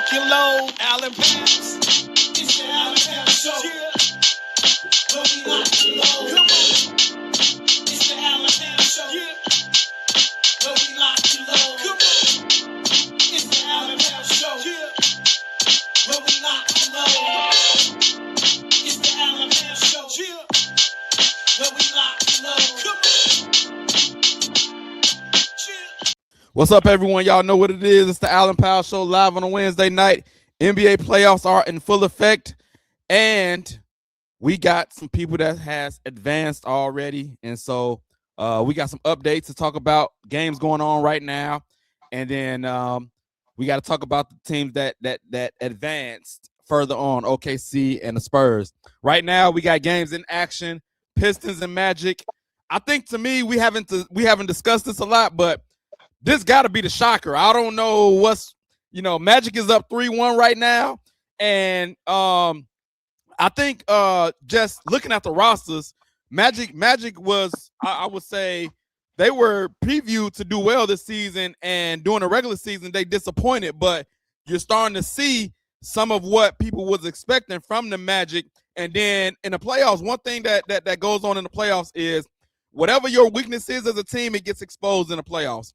lock and load. Allen Pass. It's the Allen Pass Show. Yeah. Where we lock and load. Come on. It's the Allen Pass Show. Yeah. Where we lock and load. Come on. It's the Allen Pass Show. Yeah. Where we lock and load. It's the Allen Pass Show. Yeah. Where we lock and load. Come on. What's up, everyone? Y'all know what it is. It's the Allen Powell Show live on a Wednesday night. NBA playoffs are in full effect, and we got some people that has advanced already. And so we got some updates to talk about, games going on right now, and then we got to talk about the teams that advanced further on, OKC and the Spurs. Right now, we got games in action, Pistons and Magic. I think, to me, we haven't discussed this a lot, but this got to be the shocker. I don't know what's, Magic is up 3-1 right now. And I think just looking at the rosters, Magic was, I would say, they were previewed to do well this season. And during the regular season, they disappointed. But you're starting to see some of what people was expecting from the Magic. And then in the playoffs, one thing that goes on in the playoffs is whatever your weakness is as a team, it gets exposed in the playoffs.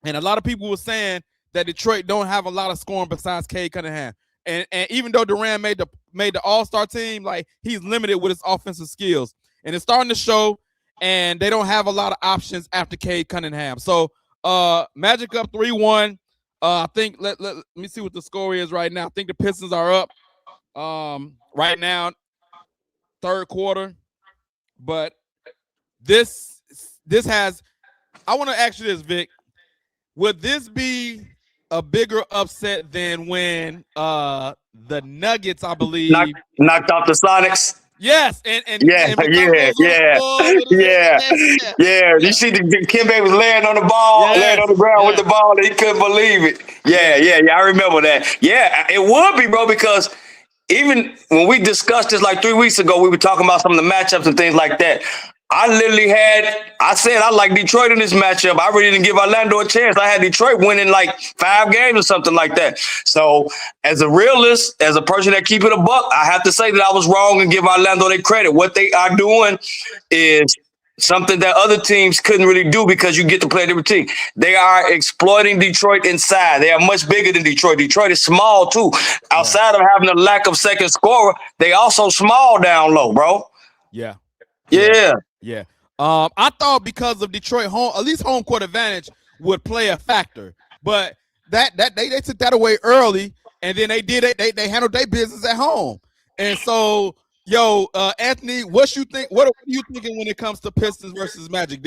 And a lot of people were saying that Detroit don't have a lot of scoring besides Cade Cunningham. And even though Durant made the All-Star team, like, he's limited with his offensive skills. And it's starting to show, and they don't have a lot of options after Cade Cunningham. So Magic up 3-1. I think let me see what the score is right now. I think the Pistons are up right now, third quarter. But this has, I want to ask you this, Vic. Would this be a bigger upset than when the Nuggets, I believe, knocked off the Sonics? Yes, and yeah. You see, Kembe was laying on the ball, laying on the ground with the ball, and he couldn't believe it. Yeah. I remember that. Yeah, it would be, bro, because even when we discussed this like 3 weeks ago, we were talking about some of the matchups and things like that. I said I like Detroit in this matchup. I really didn't give Orlando a chance. I had Detroit winning like 5 games or something like that. So as a realist, as a person that keep it a buck, I have to say that I was wrong and give Orlando their credit. What they are doing is something that other teams couldn't really do because you get to play a different team. They are exploiting Detroit inside. They are much bigger than Detroit. Detroit is small too. Outside of having a lack of second scorer, they also small down low, bro. Yeah. I thought because of Detroit at least home court advantage would play a factor, but that they took that away early, and then they handled their business at home. And so, Anthony, what you think? What are you thinking when it comes to Pistons versus Magic?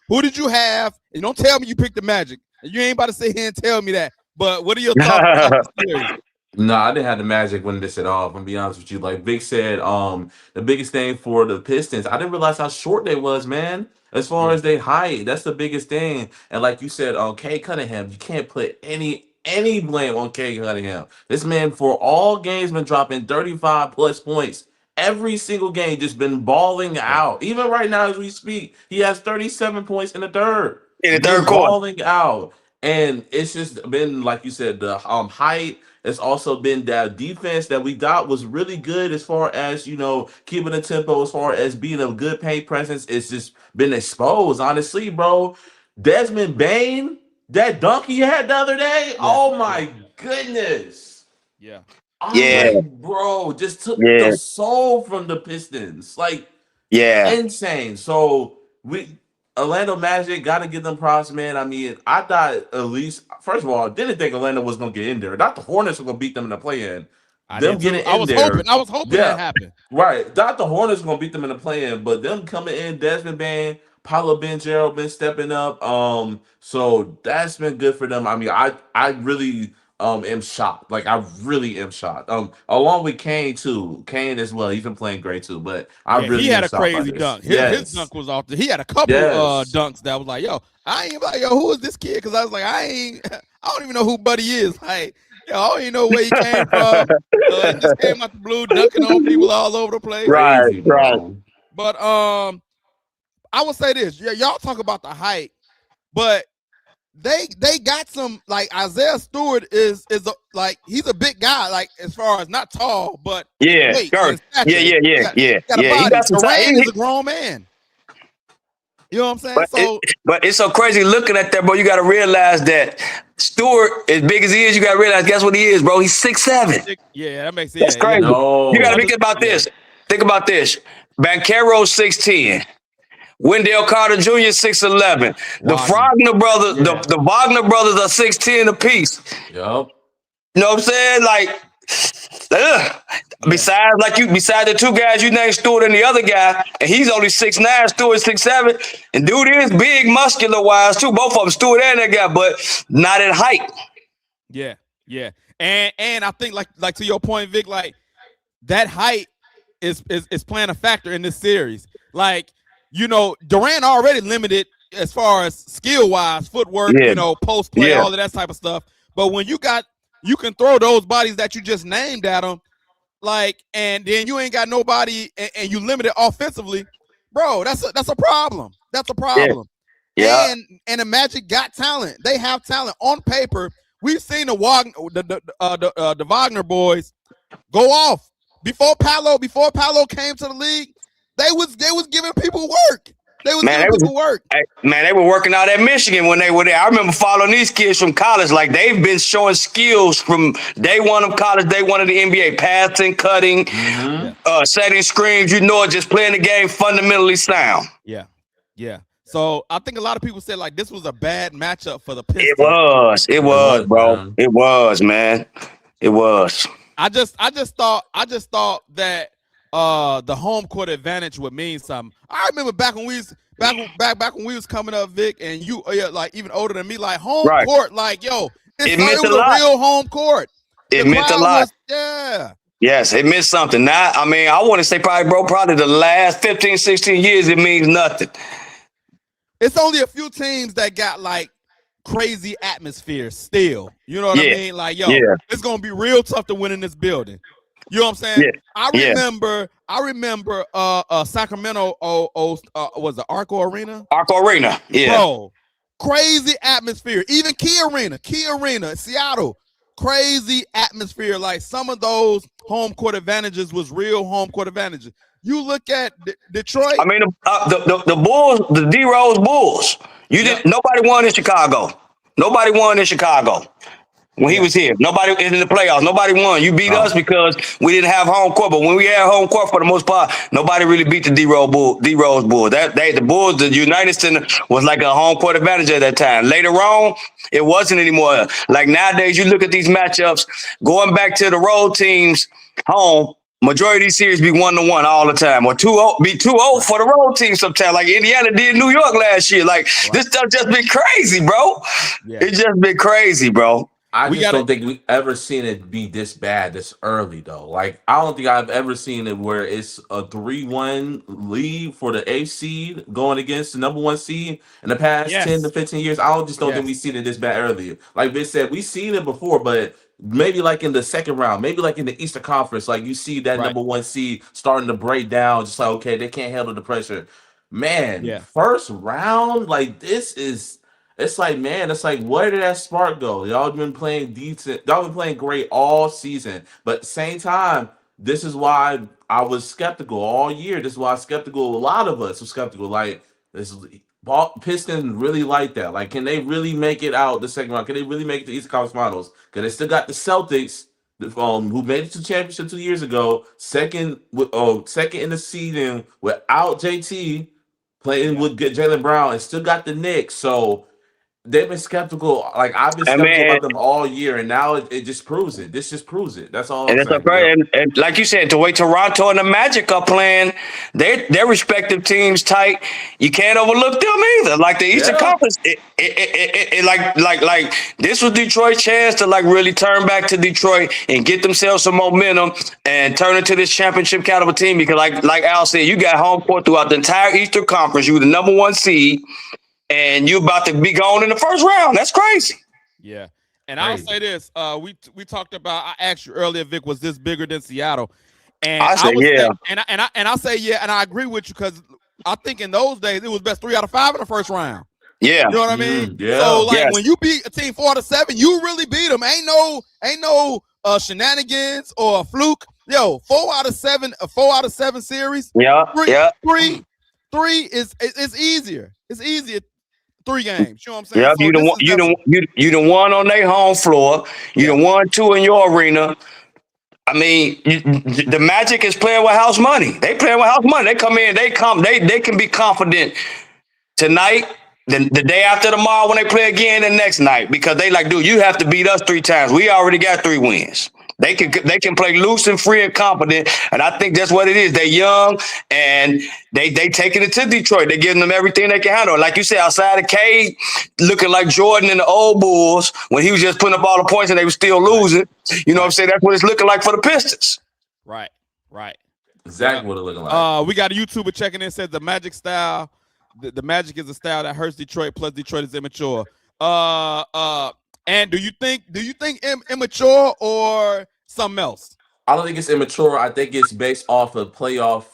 Who did you have? And don't tell me you picked the Magic. You ain't about to sit here and tell me that. But what are your thoughts about this series? No, I didn't have the Magic winning this at all. I'm gonna be honest with you. Like Vic said, the biggest thing for the Pistons, I didn't realize how short they was, man. As far as their height, that's the biggest thing. And like you said, on Cade Cunningham, you can't put any blame on Cade Cunningham. This man, for all games, been dropping 35 plus points. Every single game, just been balling out. Even right now, as we speak, he has 37 points in the third. In the third quarter, balling out. And it's just been, like you said, the height. It's also been that defense that we thought was really good as far as, keeping the tempo, as far as being a good paint presence. It's just been exposed, honestly, bro. Desmond Bane, that dunk he had the other day, oh my goodness. Yeah. Bro, just took the soul from the Pistons. Insane. So Orlando Magic, got to give them props, man. I mean, I thought at least, first of all, didn't think Orlando was going to get in there. Not the Hornets were going to beat them in the play-in. I was hoping that happened. Right. Thought the Hornets were going to beat them in the play-in, but them coming in, Desmond Bane, Paolo Banchero been stepping up. So that's been good for them. I mean, I really am shocked. I really am shocked. Along with Kane too. Kane as well. He's been playing great too. But he had a crazy dunk. His dunk was off. He had a couple dunks that was like, who is this kid? Because I was like, I don't even know who Buddy is. Like, I don't even know where he came from. He just came out the blue, dunking on people all over the place. Right. But I would say this. Y'all talk about the height, but they got some, like Isaiah Stewart is like, he's a big guy, like as far as not tall, but Yeah, weight Kirk. and stature. Yeah. He got a He body. got some Durant time. is a grown man. You know what I'm saying? But it's so crazy looking at that, bro. You got to realize that Stewart, as big as he is, you got to realize, guess what he is, bro? He's 6'7". Yeah, that makes That's crazy. No. You got to think about this. Think about this. Banchero 6'10". Wendell Carter Jr. 6'11". The Wagner brothers, the Wagner brothers are 6'10" apiece. Yep. You know what I'm saying? Like, besides the two guys you named, Stewart and the other guy, and he's only 6'9", Stewart 6'7", and dude is big, muscular wise too. Both of them, Stewart and that guy, but not in height. Yeah. And I think like to your point, Vic, like that height is playing a factor in this series. Like, you know, Durant already limited as far as skill wise, footwork, you know, post play, all of that type of stuff. But when you can throw those bodies that you just named at them, like, and then you ain't got nobody, and you limit it offensively, bro. That's a problem. That's a problem. Yeah. And the Magic got talent. They have talent on paper. We've seen the Wagner boys go off before Paolo came to the league. They was giving people work. They were working out at Michigan when they were there. I remember following these kids from college. Like, they've been showing skills from day one of college, day one of the NBA, passing, cutting, setting screens, just playing the game fundamentally sound. Yeah. So I think a lot of people said, like, this was a bad matchup for the Pistons. It was, bro. Man. It was, man. It was. I just thought that the home court advantage would mean something. I remember back when we was coming up, Vic, and you like even older than me, like home court, like, yo, it was a real home court. It meant a lot. Yes, it meant something. Now, I mean, I want to say probably the last 15, 16 years, it means nothing. It's only a few teams that got like crazy atmosphere still. You know what I mean? Like, yo, it's gonna be real tough to win in this building. You know what I'm saying? Yeah. I remember Sacramento was the Arco Arena? Arco Arena, yeah. Bro, crazy atmosphere. Even Key Arena, Seattle, crazy atmosphere. Like, some of those home court advantages was real home court advantages. You look at Detroit. I mean, the Bulls, the D-Rose Bulls. Nobody won in Chicago. Nobody won in Chicago when he was here. Nobody is in the playoffs. Nobody won. You beat us because we didn't have home court. But when we had home court, for the most part, nobody really beat the D-Rose Bulls. The Bulls, the United Center was like a home court advantage at that time. Later on, it wasn't anymore. Like, nowadays, you look at these matchups, going back to the road teams home. Majority of these series be 1-1 all the time, or 2-0, be 2-0 for the road team sometimes, like Indiana did New York last year. Like, this stuff just been crazy, bro. Yeah. It's just been crazy, bro. I just don't think we've ever seen it be this bad this early, though. Like, I don't think I've ever seen it where it's a 3-1 lead for the 8th seed going against the number 1 seed in the past 10 to 15 years. I don't think we've seen it this bad earlier. Like Vince said, we've seen it before, but maybe like in the second round, maybe like in the Eastern Conference, like you see that number 1 seed starting to break down, just like, okay, they can't handle the pressure. Man, first round, like, it's like, man, it's like, where did that spark go? Y'all been playing decent. Y'all been playing great all season. But at the same time, this is why I was skeptical all year. This is why a lot of us were skeptical. Like, Pistons really like that. Like, can they really make it out the second round? Can they really make it to the Eastern Conference Finals? Because they still got the Celtics, who made it to the championship 2 years ago, second in the season without JT, playing with Jaylen Brown, and still got the Knicks. So they've been skeptical. Like, I've been skeptical about them all year, and now it just proves it. This just proves it. That's all. And it's okay. And like you said, the way Toronto and the Magic are playing, their respective teams tight. You can't overlook them either. Like the Eastern Conference, like this was Detroit's chance to like really turn back to Detroit and get themselves some momentum and turn into this championship caliber team. Because like Al said, you got home court throughout the entire Eastern Conference. You were the number 1 seed. And you about to be gone in the first round. That's crazy. Yeah. And I'll say this. We talked about, I asked you earlier, Vic, was this bigger than Seattle? And I say yeah. And I agree with you, because I think in those days it was best 3 out of 5 in the first round. Yeah. You know what I mean? So Yeah. like Yes. when you beat a team 4-7, you really beat them. Ain't no shenanigans or a fluke. Yo, 4-7, a 4-7 series. Yeah. Three, Yeah. three is it's easier. It's easier 3 games. You know what I'm saying? Yep. So this is definitely You the one on their home floor. You yeah. the one two in your arena. I mean, the Magic is playing with house money. They playing with house money. They come in. They can be confident tonight, the day after tomorrow when they play again, the next night, because they like, dude, you have to beat us 3 times. We already got 3 wins. They can play loose and free and confident, and I think that's what it is. They're young and they taking it to Detroit. They're giving them everything they can handle. Like you said, outside the cage, looking like Jordan and the old Bulls when he was just putting up all the points and they were still losing. You know what I'm saying? That's what it's looking like for the Pistons. Right. Exactly what it looking like. We got a YouTuber checking in, says the Magic style. The Magic is a style that hurts Detroit. Plus, Detroit is immature. And do you think immature or something else? I don't think it's immature. I think it's based off of playoff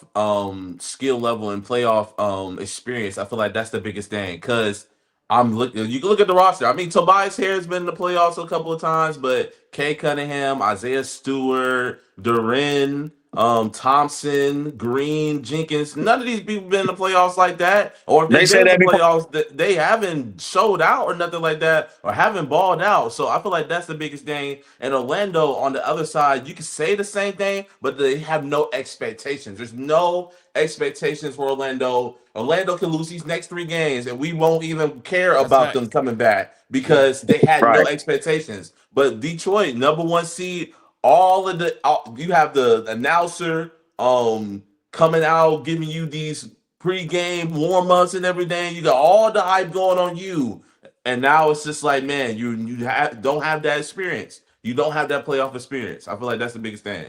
skill level and playoff experience. I feel like that's the biggest thing. Because I'm looking, you can look at the roster. I mean, Tobias Harris been in the playoffs a couple of times, but Kay Cunningham, Isaiah Stewart, Duren, Thompson, Green, Jenkins, none of these people been in the playoffs like that. Or if They they've said been in that the before. playoffs, they haven't showed out or nothing like that, or haven't balled out. So I feel like that's the biggest thing. And Orlando on the other side, you can say the same thing, but they have no expectations. There's no expectations for Orlando. Orlando can lose these next 3 games, and we won't even care about them coming back because they had no Right. expectations. But Detroit, #1 seed, you have the announcer coming out giving you these pre-game warm-ups and everything. You got all the hype going on you, and now it's just like, man, you don't have that experience. You don't have that playoff experience. I feel like that's the biggest thing.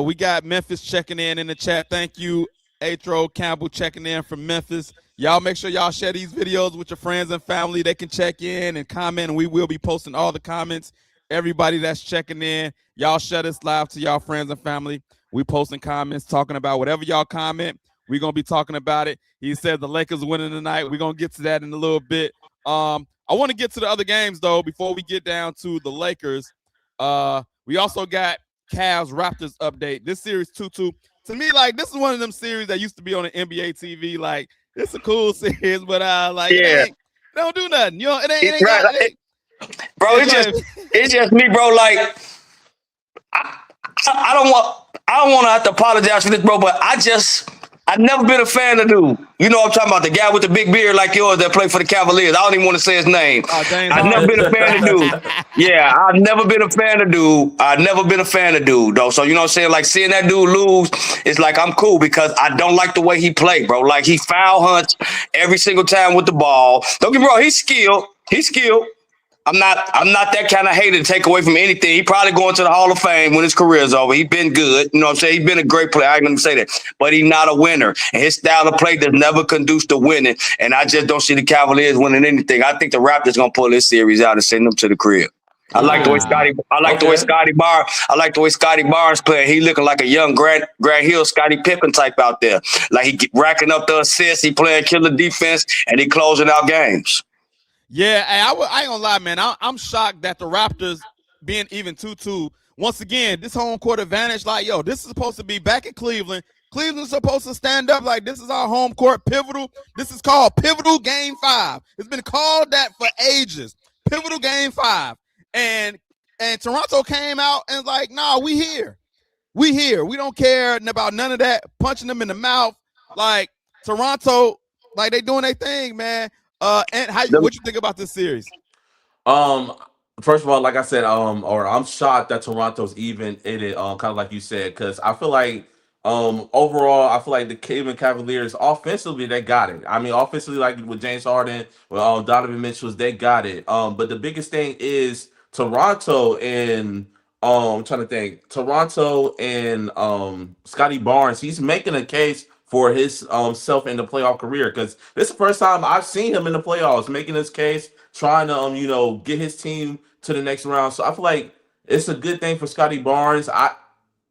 We got Memphis checking in the chat. Thank you, Atro Campbell, checking in from Memphis. Y'all make sure y'all share these videos with your friends and family. They can check in and comment, and we will be posting all the comments. Everybody that's checking in, y'all share this live to y'all friends and family. We posting comments, talking about whatever y'all comment. We're going to be talking about it. He said the Lakers winning tonight. We're going to get to that in a little bit. I want to get to the other games, though, before we get down to the Lakers. We also got Cavs Raptors update. This series 2-2. To me, like, this is one of them series that used to be on the NBA TV. Like, it's a cool series, but it don't do nothing. You know, it ain't Right. Bro, it's just me, bro. Like, I don't want to have to apologize for this, bro, but I've never been a fan of dude. You know what I'm talking about, the guy with the big beard like yours that played for the Cavaliers. I don't even want to say his name. I've never been a fan of dude. Yeah, I've never been a fan of dude. Though. So you know what I'm saying? Like, seeing that dude lose, it's like I'm cool because I don't like the way he played, bro. Like, he foul hunts every single time with the ball. Don't get me wrong, he's skilled. I'm not that kind of hater to take away from anything. He probably going to the Hall of Fame when his career's over. He's been good. You know what I'm saying? He's been a great player. I ain't gonna say that. But he's not a winner. And his style of play does never conduce to winning. And I just don't see the Cavaliers winning anything. I think the Raptors gonna pull this series out and send them to the crib. I like the way Scotty Barnes playing. He looking like a young Grant Hill, Scottie Pippen type out there. Like, he racking up the assists, he playing killer defense, and he closing out games. Yeah, I ain't gonna lie, man. I'm shocked that the Raptors being even 2-2. Once again, this home court advantage, like, yo, this is supposed to be back in Cleveland. Cleveland's supposed to stand up like this is our home court pivotal. This is called pivotal game 5. It's been called that for ages. Pivotal game 5. And Toronto came out and was like, nah, we here. We here. We don't care about none of that. Punching them in the mouth. Like, Toronto, like, they doing their thing, man. And what you think about this series? First of all, like I said, I'm shocked that Toronto's even in it, kind of like you said, because I feel like, overall, I feel like the Cleveland Cavaliers offensively they got it. I mean, offensively, like with James Harden, with Donovan Mitchell, they got it. But the biggest thing is Toronto and I'm trying to think, Toronto and Scotty Barnes. He's making a case for his self in the playoff career because this is the first time I've seen him in the playoffs making his case, trying to get his team to the next round. So I feel like it's a good thing for Scotty Barnes.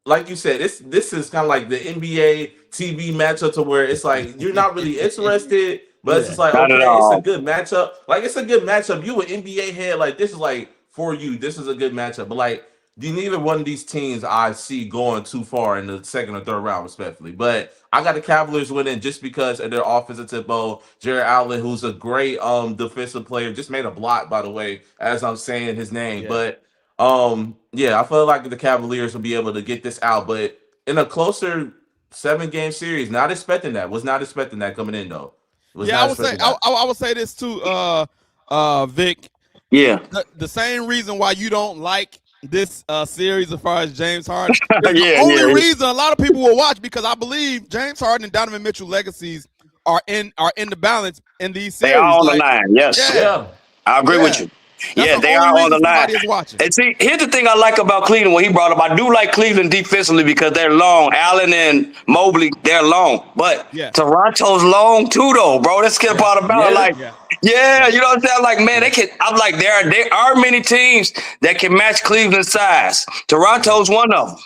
Like you said, this is kind of like the NBA TV matchup to where it's like you're not really interested, But it's just like, Not at okay, it's a all. good matchup. Like, it's a good matchup. You an NBA head, like, this is like, for you, this is a good matchup. But like, neither one of these teams I see going too far in the second or third round, respectfully. But I got the Cavaliers winning just because of their offensive tempo. Jared Allen, who's a great defensive player, just made a block, by the way, as I'm saying his name. Yeah. But yeah, I feel like the Cavaliers will be able to get this out. But in a closer 7-game series, not expecting that. Was not expecting that coming in though. Yeah, I would say this too, Vic. Yeah. The same reason why you don't like this series as far as James Harden. Yeah, the only reason a lot of people will watch, because I believe James Harden and Donovan Mitchell legacies are in the balance in these series. They are on the line. Yes. Yeah. I agree with you. That's they are on the line. Watching. And see, here's the thing I like about Cleveland, what he brought up. I do like Cleveland defensively because they're long. Allen and Mobley, they're long. But Toronto's long too, though, bro. That's the part about it. You know what I'm saying? Like, man, I'm like, there are many teams that can match Cleveland's size. Toronto's one of them.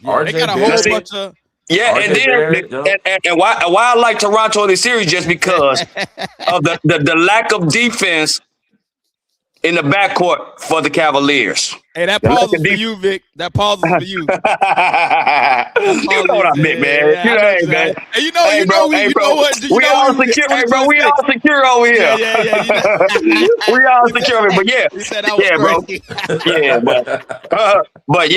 Yeah, they got a whole bunch of. Yeah, and why I like Toronto in the series just because of the lack of defense in the backcourt for the Cavaliers. Hey, that pause is for you, Vic. That pause is for you. You know what I meant, man. Man. Hey, you know what? We all secure over here. Yeah. We all secure over here. But He said but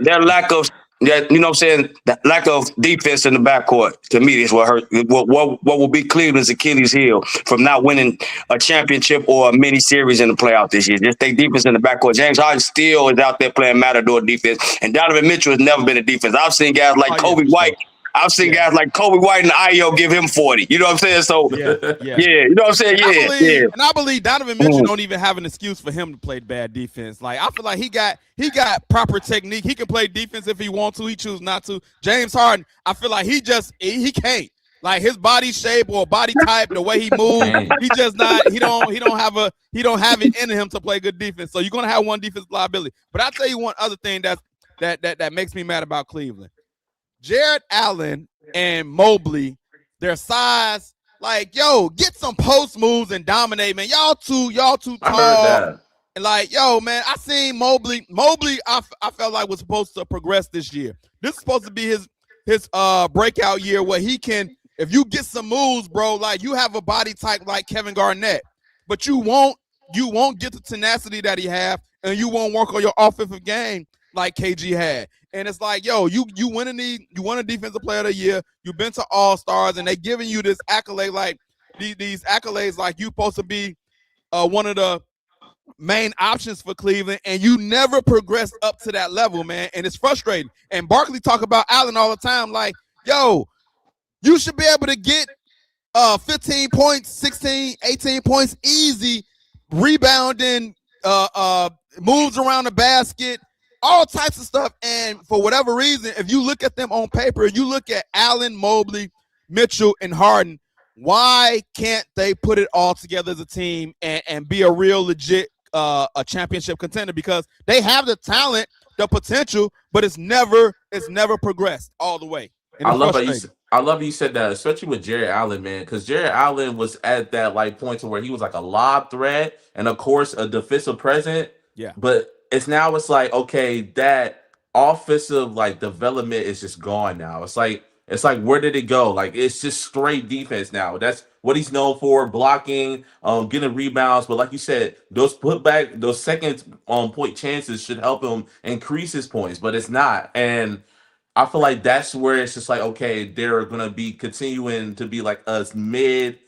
their lack of that, you know what I'm saying, that lack of defense in the backcourt, to me, is what hurt. What will be Cleveland's Achilles heel from not winning a championship or a mini series in the playoff this year. Just take defense in the backcourt. James Harden still is out there playing matador defense, and Donovan Mitchell has never been a defense. I've seen guys like Kobe White. I've seen guys like Kobe White and Io give him 40. You know what I'm saying? So, you know what I'm saying? And I believe Donovan Mitchell don't even have an excuse for him to play bad defense. Like, I feel like he got proper technique. He can play defense if he wants to. He chooses not to. James Harden, I feel like he can't. Like, his body shape or body type, the way he moves, he just not. He don't have it in him to play good defense. So you're gonna have one defensive liability. But I'll tell you one other thing that makes me mad about Cleveland. Jared Allen and Mobley, their size, like, get some post moves and dominate, man. Y'all too tall. And like, man, I seen Mobley. I felt like was supposed to progress this year. This is supposed to be his breakout year where he can, if you get some moves, bro, like, you have a body type like Kevin Garnett, but you won't get the tenacity that he have, and you won't work on your offensive game like KG had. And it's like, you won a defensive player of the year. You've been to All-Stars, and they giving you this accolade, like these accolades, like you supposed to be one of the main options for Cleveland, and you never progress up to that level, man. And it's frustrating. And Barkley talk about Allen all the time, like, you should be able to get 15 points, 16, 18 points easy, rebounding, moves around the basket, all types of stuff. And for whatever reason, if you look at them on paper, you look at Allen, Mobley, Mitchell, and Harden, why can't they put it all together as a team and be a real legit a championship contender? Because they have the talent, the potential, but it's never progressed all the way. I love you said that, especially with Jared Allen, man, because Jared Allen was at that like point to where he was like a lob threat and of course a defensive presence. Yeah. But it's like, okay, that offensive like development is just gone now. It's like where did it go? Like, it's just straight defense now. That's what he's known for, blocking, getting rebounds. But like you said, those second point chances should help him increase his points, but it's not. And I feel like that's where it's just like, okay, they're gonna be continuing to be like a mid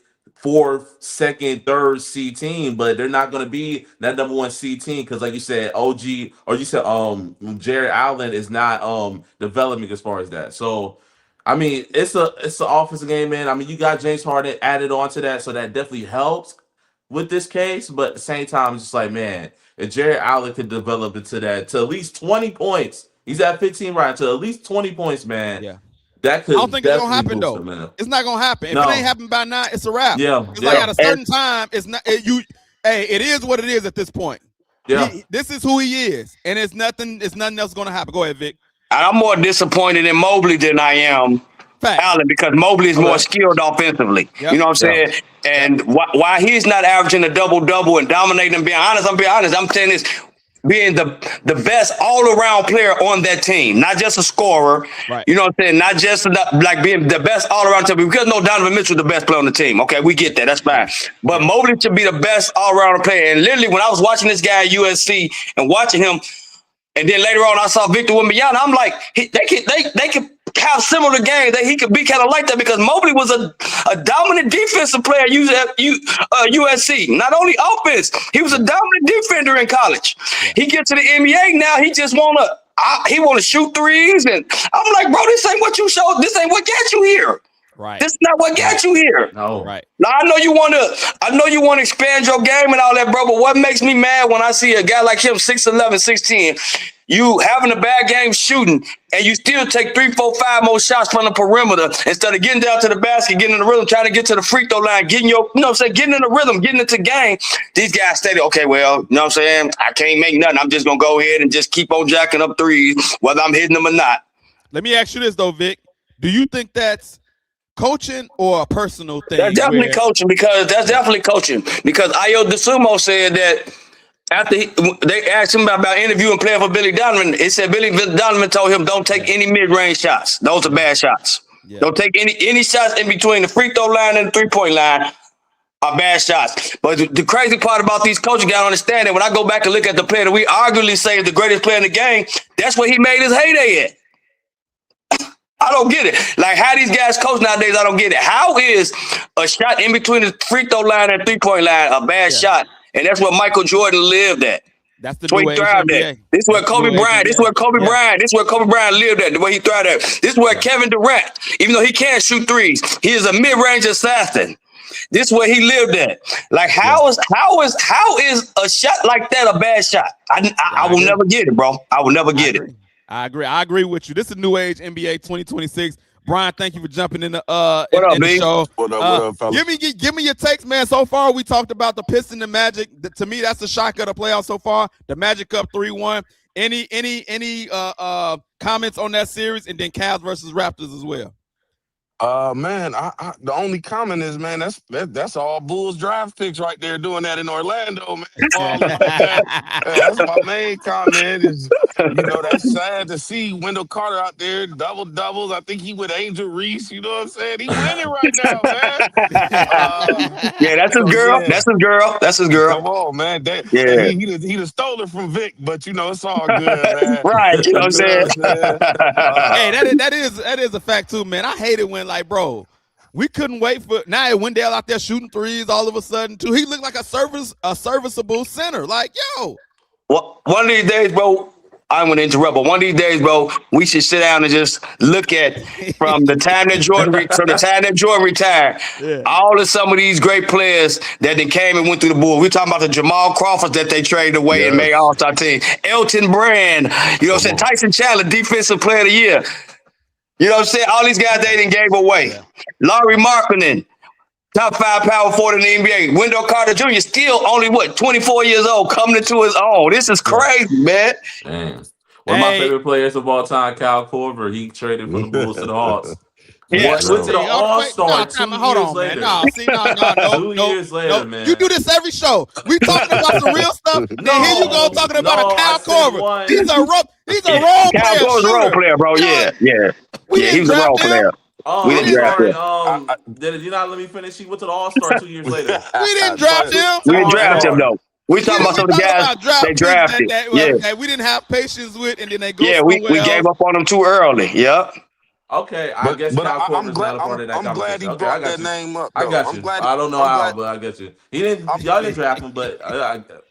4th, 2nd, 3rd seed team, but they're not gonna be that number 1 seed team because, like you said, Jared Allen is not developing as far as that. So, I mean, it's an offensive game, man. I mean, you got James Harden added on to that, so that definitely helps with this case. But at the same time, it's just like, man, if Jared Allen could develop into that to at least 20 points. He's at 15 right to at least 20 points, man. Yeah. That could. I don't think it's gonna happen though. It's not gonna happen. If it ain't happened by now, it's a wrap. Yeah. It's like at a certain time, it's not it is what it is at this point. Yeah. This is who he is, and it's nothing else gonna happen. Go ahead, Vic. I'm more disappointed in Mobley than I am Allen, because Mobley is more skilled offensively. Yep. You know what I'm saying? And why he's not averaging a double-double and dominating and being honest, I'm saying this, being the best all-around player on that team, not just a scorer. Right. You know what I'm saying? Not just like being the best all-around team, because no, Donovan Mitchell the best player on the team. Okay, we get that. That's fine. But Mobley should be the best all-around player. And literally, when I was watching this guy at USC and watching him, and then later on I saw Victor Wembanyama, I'm like, they could have similar games that he could be kind of like that, because Mobley was a dominant defensive player at USC. Not only offense, he was a dominant defender in college. He gets to the NBA now, he just wanna shoot threes, and I'm like, bro, this ain't what you showed. This ain't what got you here. Right. This is not what got you here. No. Right. Now I know you want to expand your game and all that, bro. But what makes me mad when I see a guy like him, 6'11", 6'10", you having a bad game shooting, and you still take 3, 4, 5 more shots from the perimeter instead of getting down to the basket, getting in the rhythm, trying to get to the free throw line, getting in the rhythm, getting into game. These guys steady. Okay, well, you know what I'm saying? I can't make nothing. I'm just gonna go ahead and just keep on jacking up threes, whether I'm hitting them or not. Let me ask you this though, Vic. Do you think that's coaching or a personal thing? That's definitely coaching, because Ayo DeSumo said that after they asked him about interviewing playing for Billy Donovan, it said Billy Donovan told him, don't take any mid-range shots. Those are bad shots. Yeah. Don't take any shots in between the free throw line and the three-point line are bad shots. But the crazy part about these coaches, got to understand that when I go back and look at the player that we arguably say is the greatest player in the game, that's where he made his heyday at. I don't get it. Like, how these guys coach nowadays, I don't get it. How is a shot in between the free throw line and three-point line a bad shot? And that's what Michael Jordan lived at. That's the way he thrived at. This is where Kobe Bryant. This is where Kobe Bryant lived at. The way he thrived at. This is where Kevin Durant, even though he can't shoot threes, he is a mid-range assassin. This is where he lived at. Like, how is a shot like that a bad shot? I will never get it, bro. I will never get it. I agree with you. This is New Age NBA 2026. Brian, thank you for jumping in the show. What up, fellas? Give me your takes, man. So far, we talked about the Pistons and Magic. To me, that's the shock of the playoffs so far. The Magic up 3-1. Any comments on that series, and then Cavs versus Raptors as well? Man, I the only comment is, man, that's all Bulls draft picks right there doing that in Orlando, man. That's my main comment. Is, that's sad to see Wendell Carter out there double-doubles. I think he with Angel Reese. You know what I'm saying? He winning right now, man. Yeah, that's his girl. That's his girl. Come on, man. He done stole it from Vic, but it's all good, man. Right, you know what I'm saying? Hey, that is a fact too, man. I hate it when, like, bro, we couldn't wait for now. Wendell out there shooting threes all of a sudden too. He looked like a serviceable center. Like, yo. Well, one of these days, bro, I'm going to interrupt, but one of these days, bro, we should sit down and just look at from the time that Jordan retired, all of some of these great players that they came and went through the Bulls. We're talking about the Jamal Crawfords that they traded away and made All-Star team. Elton Brand, you know what I'm saying? Tyson Chandler, Defensive Player of the Year. You know what I'm saying? All these guys they didn't gave away. Laurie Markkinen, top 5 power forward in the NBA. Wendell Carter Jr. still only 24 years old, coming into his own. This is crazy, man. Damn. One of my favorite players of all time, Kyle Korver, he traded from the Bulls to the Hawks. Yeah, went to the All-Star 2 years later. No, 2 years later, man. You do this every show. We talking about some real stuff. Then here you go talking about a Kyle Korver. He's a role player. Kyle Korver's a role player, bro. Yeah. He was a role player. We didn't draft him. Did you not let me finish? He went to the All-Star 2 years later. We didn't draft him. We didn't draft him, though. We talking about some of the guys they drafted. That we didn't have patience with, and then they go. Yeah, we gave up on them too early. Yep. Okay, I guess Kyle Korver's not a part of that conversation. I'm glad he brought that name up. I got you. I don't know how, but I get you. Y'all didn't draft him, but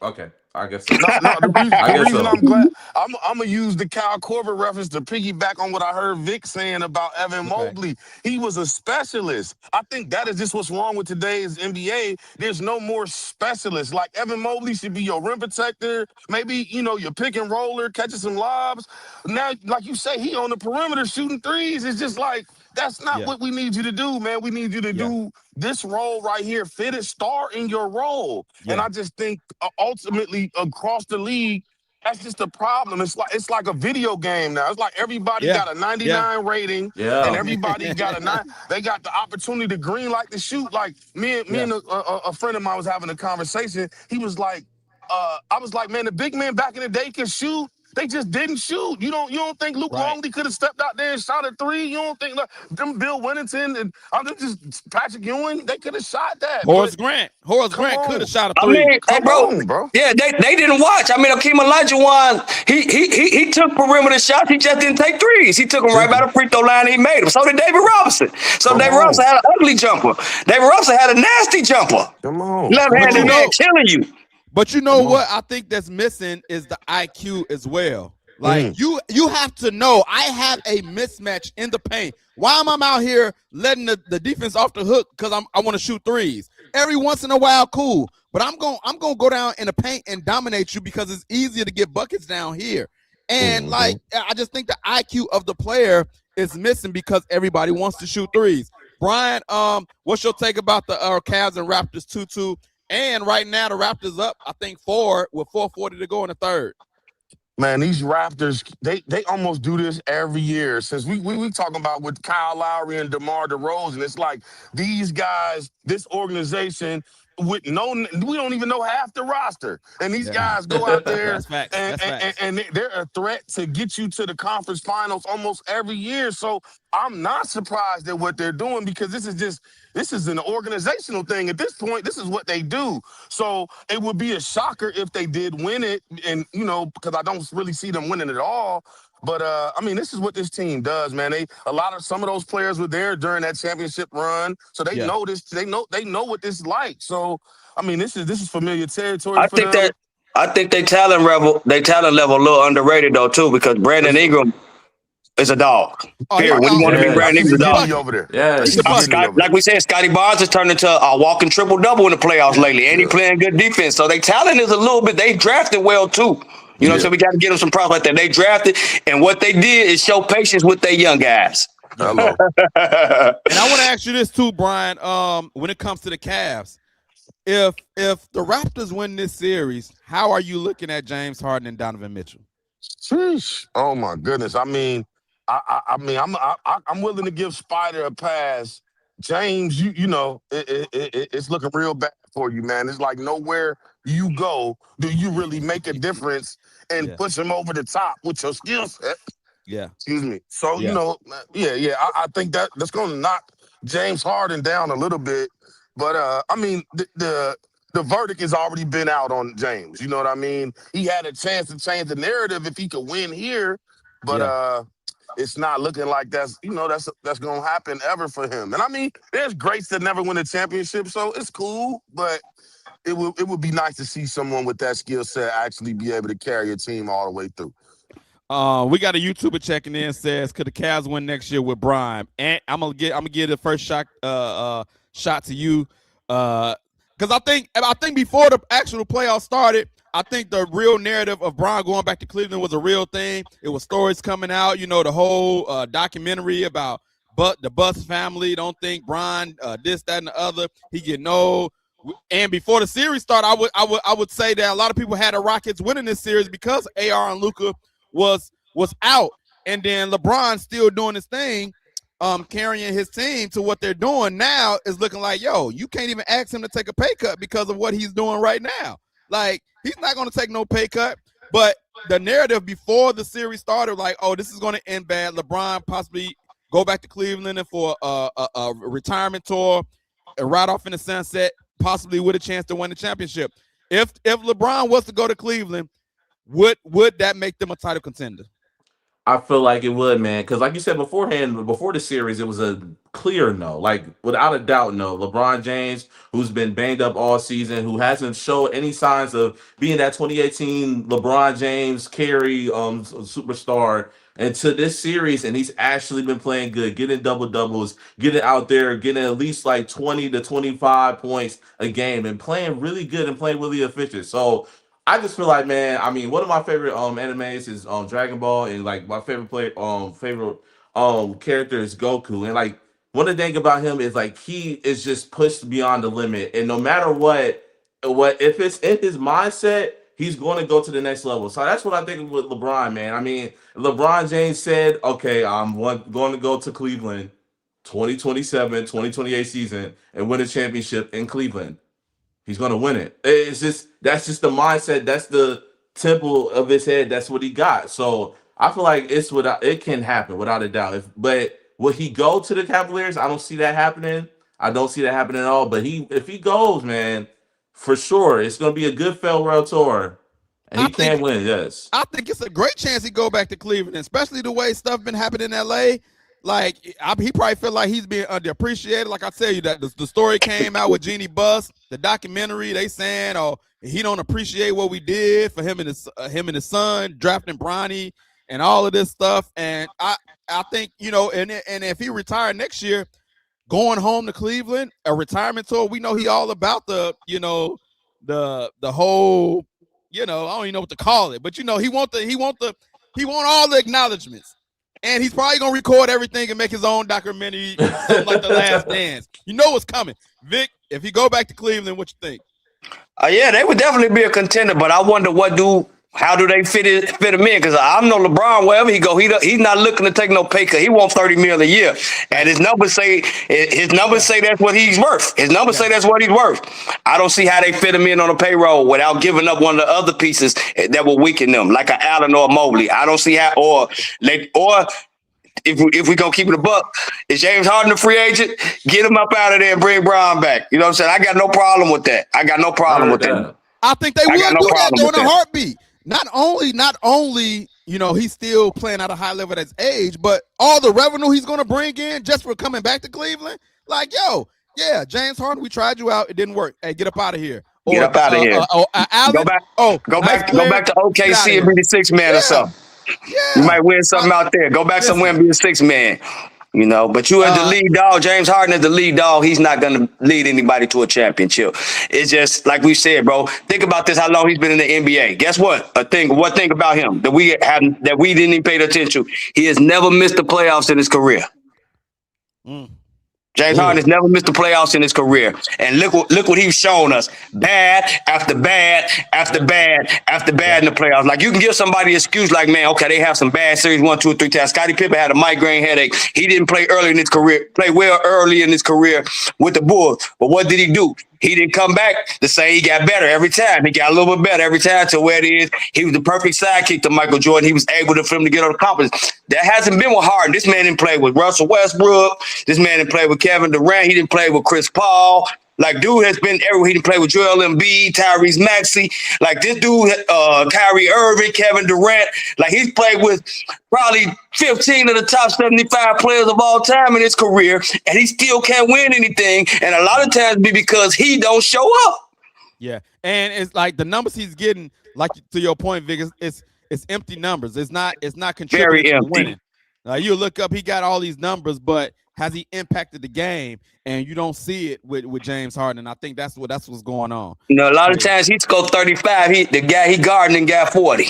okay. I guess so. The reason I'm glad, I'm gonna use the Kyle Korver reference to piggyback on what I heard Vic saying about Evan Mobley. He was a specialist. I think that is just what's wrong with today's NBA. There's no more specialists. Like, Evan Mobley should be your rim protector, maybe your pick and roller, catching some lobs. Now, like you say, he on the perimeter shooting threes. It's just like, that's not what we need you to do, man. We need you to do this role right here. Star in your role. And I just think ultimately across the league, that's just the problem. It's like a video game now. It's like everybody Yeah, got a yeah, 99 rating, and Yeah. everybody got a 9. They got the opportunity to green light to shoot. Like me yeah. and a friend of mine was having a conversation. He was like, I was like, man, the big men back in the day could shoot. They just didn't shoot. You don't think Luke Right. Longley could have stepped out there and shot a three? You don't think like, them Bill Winnington and them just Patrick Ewing, they could have shot that. Horace But Grant. Horace come Grant could on. have shot a I three. mean, hey, Come bro. on, bro. Yeah, they didn't watch. I mean, Akeem Olajuwon, he took perimeter shots. He just didn't take threes. He took them right by the free throw line. And he made them. So did David Robinson. So Come David on. Robinson had an ugly jumper. David Robinson had a nasty jumper. Come on. Left But handed you man know, killing you. but you know Come on. what I think that's missing is the IQ as well. Like Mm. you have to know I have a mismatch in the paint. Why am I out here letting the defense off the hook? Because I want to shoot threes. Every once in a while, cool. But I'm gonna go down in the paint and dominate you because it's easier to get buckets down here. And Mhm. like I just think the IQ of the player is missing because everybody wants to shoot threes. Brian, what's your take about the Cavs and Raptors 2-2? And right now the Raptors up, I think 4 with 4:40 to go in the third. Man, these Raptors, they almost do this every year. Since we talking about with Kyle Lowry and DeMar DeRozan, it's like these guys, this organization with we don't even know half the roster, and these Yeah. guys go out there That's facts. and, That's and, facts. and they're a threat to get you to the conference finals almost every year. So I'm not surprised at what they're doing because this is an organizational thing. At this point, this is what they do. So it would be a shocker if they did win it, and because I don't really see them winning at all. But I mean, this is what this team does, man. Some of those players were there during that championship run, so they Yeah. know this. They know what this is like. So I mean, this is familiar territory I for think them. they talent level a little underrated though too because Brandon Ingram is a dog. Oh, Period. When he want to be Yes. Brandon He Ingram's a dog. getting you over there. Yes. He getting you over Like there. we said, Scotty Barnes has turned into a walking triple double in the playoffs lately, and he playing good defense. So they talent is a little bit. They drafted well too. So we got to give them some props like that. They drafted, and what they did is show patience with their young guys. Hello. And I want to ask you this too, Brian. When it comes to the Cavs, if the Raptors win this series, how are you looking at James Harden and Donovan Mitchell? Sheesh. Oh my goodness. I mean, I'm willing to give Spider a pass. James, it's looking real bad for you, man. It's like nowhere you go do you really make a difference and Yeah. push him over the top with your skill set. Yeah. Excuse me. So Yeah. I think that's going to knock James Harden down a little bit. But I mean, the verdict has already been out on James. You know what I mean? He had a chance to change the narrative if he could win here, but it's not looking like that's going to happen ever for him. And I mean, there's greats that never win a championship, so it's cool, but it would be nice to see someone with that skill set actually be able to carry a team all the way through. We got a YouTuber checking in, says, could the Cavs win next year with Brian? And I'm gonna give the first shot to you. Because I think before the actual playoffs started, I think the real narrative of Brian going back to Cleveland was a real thing. It was stories coming out, the whole documentary about the Bus family. Don't think Brian this, that, and the other. He get no. And before the series started, I would say that a lot of people had the Rockets winning this series because AR and Luka was out, and then LeBron still doing his thing, carrying his team to what they're doing now is looking like, yo, you can't even ask him to take a pay cut because of what he's doing right now. Like, he's not going to take no pay cut. But the narrative before the series started, like, oh, this is going to end bad. LeBron possibly go back to Cleveland and for a retirement tour, right off in the sunset, possibly with a chance to win the championship. If LeBron was to go to Cleveland, would that make them a title contender? I feel like it would, man. Because like you said beforehand, before the series, it was a clear no. Like, without a doubt, no. LeBron James, who's been banged up all season, who hasn't showed any signs of being that 2018 LeBron James carry superstar into this series, and he's actually been playing good, getting double doubles, getting out there, getting at least like 20 to 25 points a game, and playing really good and playing really efficient. So I just feel like, man, I mean, one of my favorite animes is Dragon Ball, and like my favorite character is Goku. And like one of the thing about him is like he is just pushed beyond the limit. And no matter what if it's in his mindset, he's going to go to the next level. So that's what I think with LeBron, man. I mean, LeBron James said, okay, I'm going to go to Cleveland 2027, 2028 season and win a championship in Cleveland. He's going to win it. It's just that's just the mindset. That's the temple of his head. That's what he got. So I feel like it can happen without a doubt. But will he go to the Cavaliers? I don't see that happening. I don't see that happening at all. But if he goes, man, for sure, it's going to be a good farewell tour, and he can win. Yes, I think it's a great chance he go back to Cleveland, especially the way stuff been happening in L.A. Like he probably feel like he's being underappreciated. Like I tell you that the story came out with Jeannie Buss, the documentary. They saying, "Oh, he don't appreciate what we did for him and his son drafting Bronny and all of this stuff." And I think and if he retired next year, going home to Cleveland, a retirement tour. We know he all about the whole I don't even know what to call it, but he want all the acknowledgments. And he's probably gonna record everything and make his own documentary, something like The Last Dance. You know what's coming, Vic. If he go back to Cleveland, what you think? Yeah, they would definitely be a contender, but I wonder how do they fit him in? Because I know LeBron, wherever he go, he's not looking to take no pay cut. He wants $30 million a year, and his numbers say that's what he's worth. His numbers say that's what he's worth. I don't see how they fit him in on a payroll without giving up one of the other pieces that will weaken them, like an Allen or a Mobley. I don't see how, or if we gonna keep it a buck, is James Harden a free agent? Get him up out of there and bring Brown back. You know what I'm saying? I got no problem with that. I think they will do that though in a heartbeat. Not only he's still playing at a high level at his age, but all the revenue he's going to bring in just for coming back to Cleveland. Like, James Harden, we tried you out, it didn't work. Hey, get up out of here. Get up out of here. Allen, go back to OKC and be the sixth man or something. Yeah. You might win something out there. Go back somewhere and be a sixth man. But you as the lead dog, James Harden is the lead dog. He's not going to lead anybody to a championship. It's just like we said, bro. Think about this: how long he's been in the NBA. Guess what? One thing about him that we didn't even pay attention to. He has never missed the playoffs in his career. James Harden has never missed the playoffs in his career. And look what he's shown us. Bad after bad after bad after bad in the playoffs. Like, you can give somebody an excuse like, man, okay, they have some bad series 1, 2, 3 times. Scottie Pippen had a migraine headache. He didn't play well early in his career with the Bulls. But what did he do? He didn't come back to say he got better every time. He got a little bit better every time to where it is. He was the perfect sidekick to Michael Jordan. He was able for him to get on the confidence. That hasn't been with Harden. This man didn't play with Russell Westbrook. This man didn't play with Kevin Durant. He didn't play with Chris Paul. Like, dude has been everywhere. He didn't play with Joel Embiid, Tyrese Maxey. Like, this dude, Kyrie Irving, Kevin Durant. Like, he's played with probably 15 of the top 75 players of all time in his career, and he still can't win anything. And a lot of times be because he don't show up. Yeah, and it's like the numbers he's getting, like to your point, Vic, it's empty numbers. It's not contributing to winning. You look up, he got all these numbers, but has he impacted the game? And you don't see it with James Harden. I think that's what's going on. A lot of times he scored 35. The guy he guarding and got 40.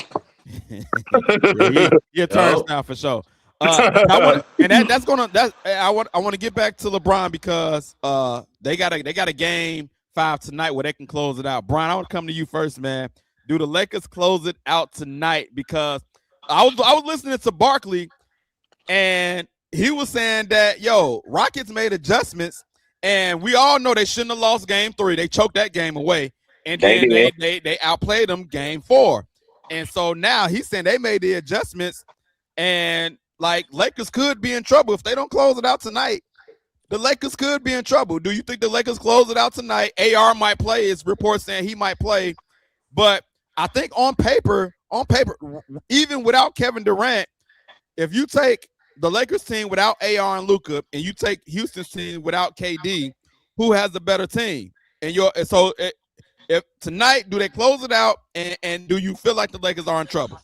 He turns down for sure. I want to get back to LeBron because they got a game 5 tonight where they can close it out. Brian, I want to come to you first, man. Do the Lakers close it out tonight? Because I was listening to Barkley, and he was saying that Rockets made adjustments, and we all know they shouldn't have lost game 3. They choked that game away, and then they outplayed them game 4. And so now he's saying they made the adjustments, and like Lakers could be in trouble if they don't close it out tonight. The Lakers could be in trouble. Do you think the Lakers close it out tonight? AR might play. It's reports saying he might play, but I think on paper, even without Kevin Durant, if you take the Lakers team without AR and Luka, and you take Houston's team without KD, who has the better team? If tonight, do they close it out, and do you feel like the Lakers are in trouble?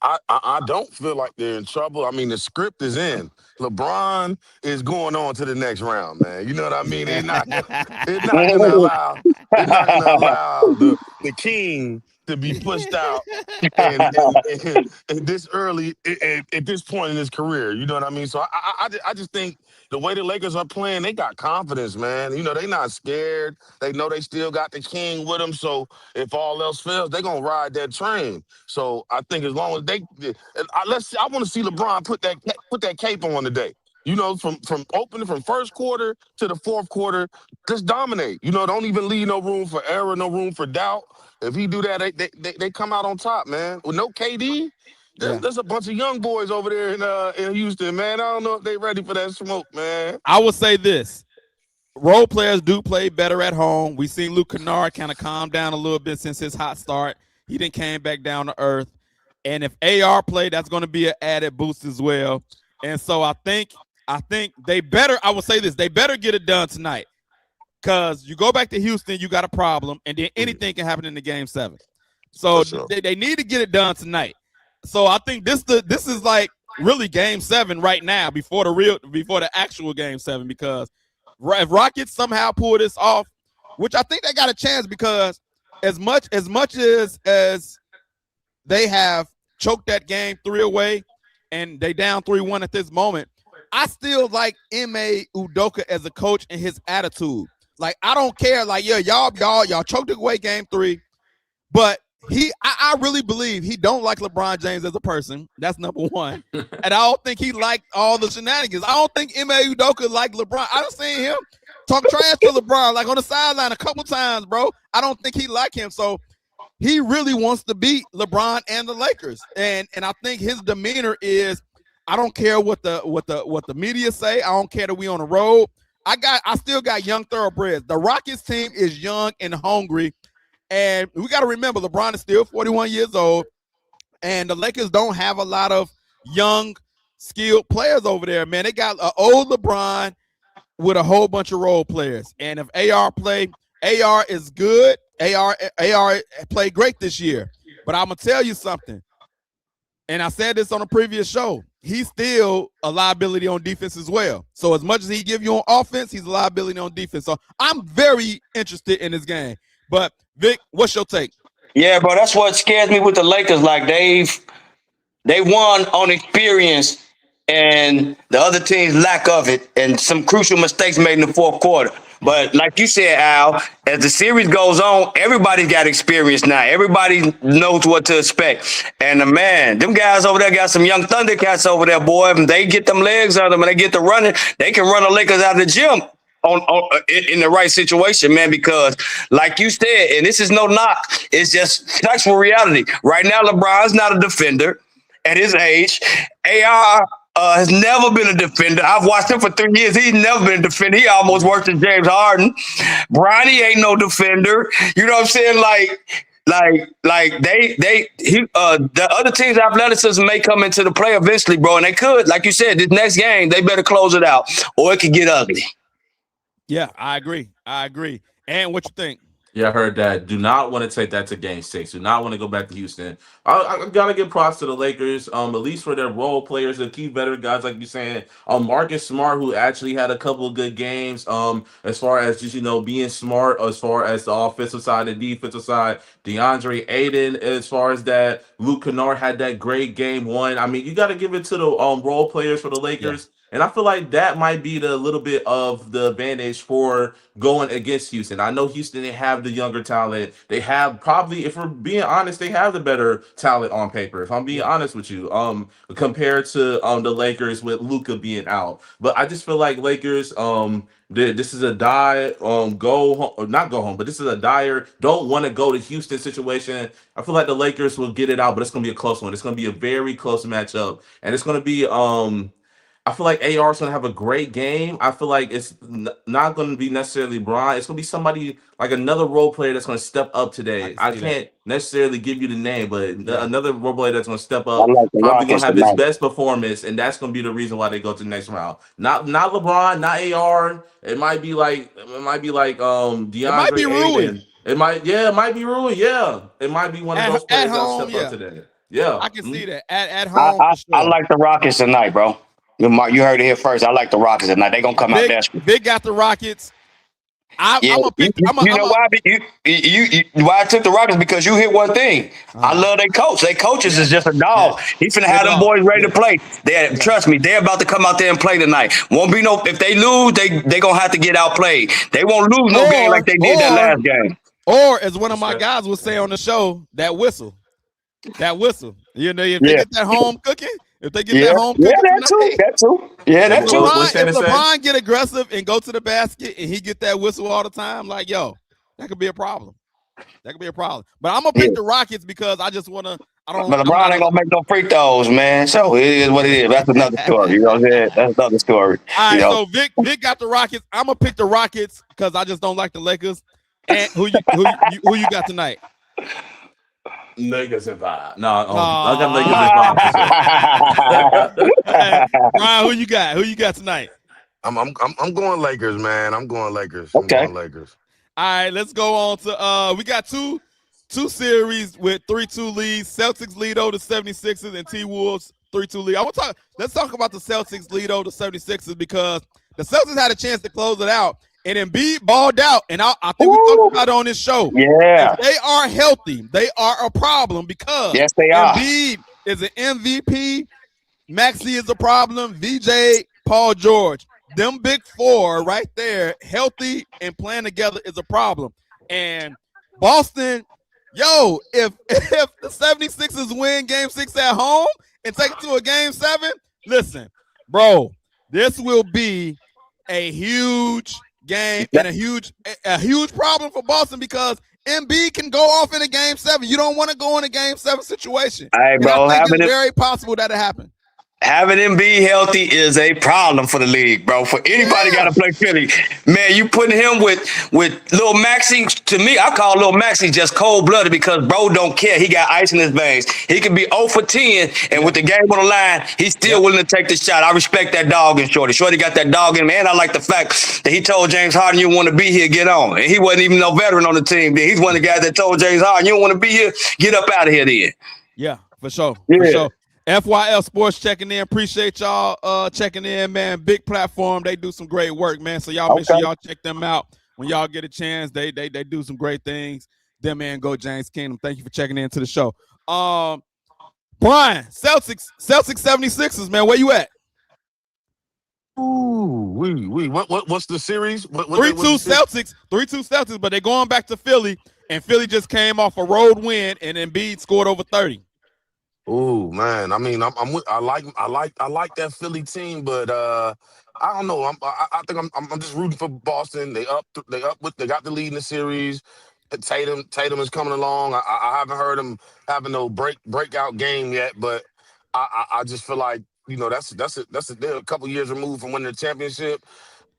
I don't feel like they're in trouble. I mean, the script is in. LeBron is going on to the next round, man. You know what I mean? They're not gonna allow the king to be pushed out and this early at this point in his career. You know what I mean? So I just think the way the Lakers are playing, they got confidence, man. You know, they not scared. They know they still got the king with them. So if all else fails, they gonna ride that train. So I think as long as I want to see LeBron put that cape on today. You know, from opening from first quarter to the fourth quarter, just dominate. You know, don't even leave no room for error, no room for doubt. If he do that, they come out on top, man. With no KD, there's a bunch of young boys over there in Houston, man. I don't know if they ready for that smoke, man. I would say this. Role players do play better at home. We've seen Luke Kennard kind of calm down a little bit since his hot start. He didn't came back down to earth. And if AR play, that's going to be an added boost as well. And so I think they better, I would say this, they better get it done tonight. Because you go back to Houston, you got a problem, and then anything can happen in the game 7. So sure. they need to get it done tonight. So I think this is like really game 7 right now before the actual game 7, because if Rockets somehow pull this off, which I think they got a chance, because as much as they have choked that game 3 away and they down 3-1 at this moment, I still like Ime Udoka as a coach and his attitude. Like, I don't care. Like, yeah, y'all choked away game 3, but I really believe he don't like LeBron James as a person. That's number one. And I don't think he liked all the shenanigans. I don't think Ime Udoka liked LeBron. I done seen him talk trash to LeBron, like on the sideline a couple times, bro. I don't think he liked him. So he really wants to beat LeBron and the Lakers. And I think his demeanor is, I don't care what the media say. I don't care that we on the road. I still got young thoroughbreds. The Rockets team is young and hungry. And we got to remember, LeBron is still 41 years old, and the Lakers don't have a lot of young, skilled players over there, man. They got an old LeBron with a whole bunch of role players. And if AR play, AR is good. AR played great this year. But I'm going to tell you something, and I said this on a previous show, he's still a liability on defense as well. So as much as he give you on offense, he's a liability on defense. So I'm very interested in this game. But Vic, what's your take? Yeah, bro, that's what scares me with the Lakers. Like they won on experience and the other team's lack of it, and some crucial mistakes made in the fourth quarter. But like you said, Al, as the series goes on, everybody's got experience now. Everybody knows what to expect. And man, them guys over there got some young Thundercats over there, boy. If they get them legs on them and they get to running, they can run the Lakers out of the gym. In the right situation, man, because like you said, and this is no knock, it's just factual reality. Right now, LeBron's not a defender at his age. AR has never been a defender. I've watched him for 3 years. He's never been a defender. He almost worked with James Harden. Bronny ain't no defender. You know what I'm saying? The other team's athleticism may come into the play eventually, bro, and they could. Like you said, this next game, they better close it out, or it could get ugly. Yeah, I agree. And what you think? Yeah, I heard that. Do not want to take that to game 6. Do not want to go back to Houston. I gotta give props to the Lakers, at least for their role players, the key veteran guys, like you're saying. Marcus Smart, who actually had a couple of good games, as far as just, being smart, as far as the offensive side and defensive side. DeAndre Ayton, as far as that. Luke Kennard had that great game 1. I mean, you got to give it to the role players for the Lakers. Yeah. And I feel like that might be the little bit of the advantage for going against Houston. I know Houston, they have the younger talent. They have probably, if we're being honest, they have the better talent on paper. If I'm being honest with you, compared to the Lakers with Luka being out. But I just feel like Lakers, this is a dire go home, or not go home, but this is a dire don't want to go to Houston situation. I feel like the Lakers will get it out, but it's going to be a close one. It's going to be a very close matchup, and it's going to be I feel like AR is going to have a great game. I feel like it's not going to be necessarily Bron. It's going to be somebody like another role player that's going to step up today. I can't necessarily give you the name, but another role player that's going to step up, probably going to have his best performance, and that's going to be the reason why they go to the next round. Not LeBron, not AR. It might be like DeAndre. It might be Rui. It might be Rui. Yeah, it might be one of those players that'll step up today. Yeah, I can see that at home. I like the Rockets tonight, bro. You heard it here first. I like the Rockets tonight. They're going to come out desperate. Big got the Rockets. I'm Yeah, gonna pick. you know why? Why I took the Rockets because you hit one thing. I love their coach. Their coaches is just a Yes. dog. He finna They're have them dog. boys ready Yeah. to play. They Yeah. trust me. They're about to come out there and play tonight. Won't be no. If they lose, they gonna have to get outplayed. They won't lose no game like they did that Or last game. as one of my guys would say on the show, that whistle. That whistle. You know, if they Yeah, get that home cooking, if they get yeah, that home yeah. cooking That too. tonight, That too. Yeah, if that too. What LeBron, if Shannon say? LeBron get aggressive and go to the basket and he get that whistle all the time, like that could be a problem. That could be a problem. But I'm gonna Yeah. pick the Rockets because I just wanna. But I'm LeBron not ain't a. gonna make no free throws, man. So it is what it is. That's another story. You know what I'm saying? That's another story. All You right, know. so Vic got the Rockets. I'm gonna pick the Rockets because I just don't like the Lakers. And who you got tonight? Lakers and 5. No, I got Lakers and Aw. 5 for sure. Brian, who you got? Who you got tonight? I'm going Lakers, man. I'm going Lakers. I'm Okay. going Lakers. All right, let's go on to we got two series with 3-2 leads. Celtics lead over the 76ers and T-Wolves 3-2 lead. Let's talk about the Celtics lead over the 76ers because the Celtics had a chance to close it out. And Embiid balled out, and I think we talked about it on this show. Yeah. If they are healthy, they are a problem because Yes, they are. Embiid is an MVP. Maxey is a problem. VJ, Paul George. Them big four right there, healthy and playing together is a problem. And Boston, if the 76ers win game 6 at home and take it to a game 7, listen, bro, this will be a huge game and a huge problem for Boston because Embiid can go off in a game 7. You don't want to go in a game 7 situation. Hey, bro, and I think it's very possible that it happen. Having Embiid healthy is a problem for the league, bro. For anybody got to play Philly, man, you putting him with Lil Maxey. To me, I call Lil Maxey just cold blooded because bro don't care. He got ice in his veins. He can be 0 for 10, and with the game on the line, he's still willing to take the shot. I respect that dog in Shorty. Shorty got that dog in him, and I like the fact that he told James Harden, "You want to be here, get on." And he wasn't even no veteran on the team. He's one of the guys that told James Harden, "You don't want to be here, get up out of here." Then, yeah, for sure, Yeah. for sure. FYL Sports checking in. Appreciate y'all checking in, man. Big platform. They do some great work, man. So y'all make sure y'all check them out when y'all get a chance. They do some great things. Them man, Go James Kingdom. Thank you for checking in to the show. Brian, Celtics 76ers, man. Where you at? Ooh, what's the series? 3-2 Celtics, 3-2 Celtics, but they're going back to Philly, and Philly just came off a road win, and Embiid scored over 30. Oh man, I mean, I like that Philly team, but I don't know. I think I'm just rooting for Boston. They got the lead in the series. Tatum is coming along. I haven't heard him having no breakout game yet, but I just feel like they're a couple years removed from winning the championship.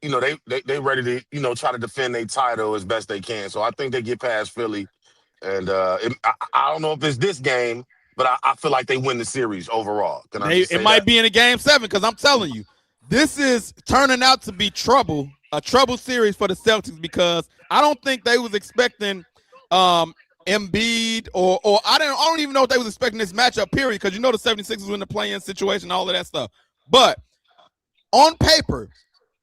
They ready to try to defend their title as best they can. So I think they get past Philly, and I don't know if it's this game. But I feel like they win the series overall. It might be in a game 7 because I'm telling you, this is turning out to be a trouble series for the Celtics because I don't think they was expecting Embiid or I don't even know if they was expecting this matchup, period, because the 76ers were in the play-in situation, all of that stuff. But on paper,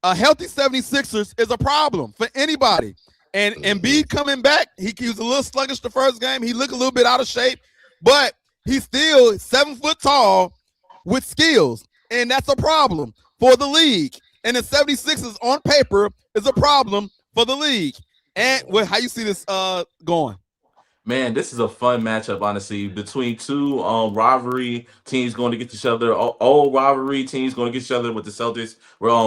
a healthy 76ers is a problem for anybody. And Embiid coming back, he was a little sluggish the first game. He looked a little bit out of shape, but he's still 7 foot tall with skills, and that's a problem for the league. And the 76ers on paper is a problem for the league. And how you see this going? Man, this is a fun matchup, honestly, between two rivalry teams going to get each other. Old rivalry teams going to get each other with the Celtics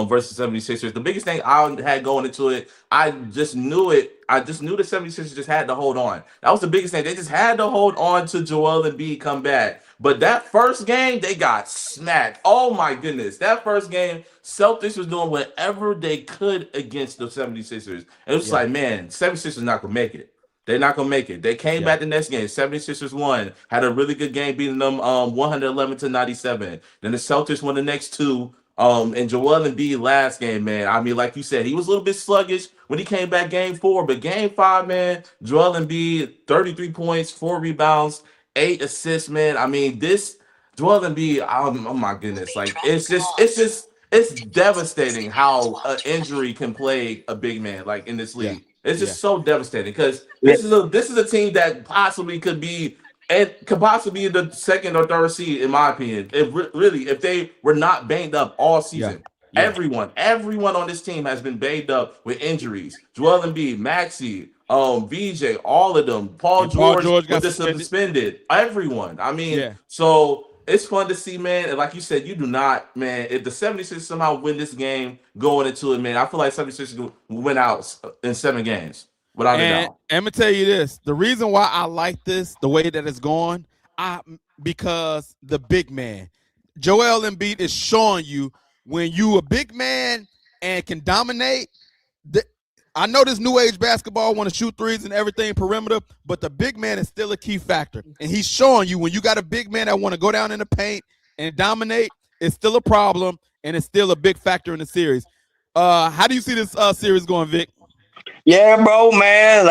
versus 76ers. The biggest thing I had going into it, I just knew it. I just knew the 76ers just had to hold on. That was the biggest thing. They just had to hold on to Joel Embiid come back. But that first game, they got smacked. Oh, my goodness. That first game, Celtics was doing whatever they could against the 76ers. It was like, man, 76ers not going to make it. They're not going to make it. They came back the next game. 76ers won. Had a really good game beating them 111-97. Then the Celtics won the next two. And Joel Embiid last game, man. I mean, like you said, he was a little bit sluggish when he came back game 4. But game 5, man, Joel Embiid, 33 points, 4 rebounds, 8 assists, man. I mean, this Joel Embiid, oh my goodness. Like, it's just it's devastating how an injury can plague a big man like in this league. It's just so devastating because Yeah. this is a team that possibly could be and could possibly be the second or third seed in my opinion. If they were not banged up all season. Yeah. Everyone on this team has been banged up with injuries. Joel Embiid, Maxey, VJ, all of them. Paul George got was suspended. Everyone. I mean, so it's fun to see, man. And like you said, you do not, man. If the 76ers somehow win this game going into it, man, I feel like 76ers will win out in 7 games without a doubt. And I'm gonna tell you this: the reason why I like this, the way that it's going, because the big man, Joel Embiid, is showing you when you a big man and can dominate. I know this new age basketball want to shoot threes and everything perimeter, but the big man is still a key factor. And he's showing you when you got a big man that want to go down in the paint and dominate, it's still a problem and it's still a big factor in the series. How do you see this series going, Vic? Yeah, bro, man.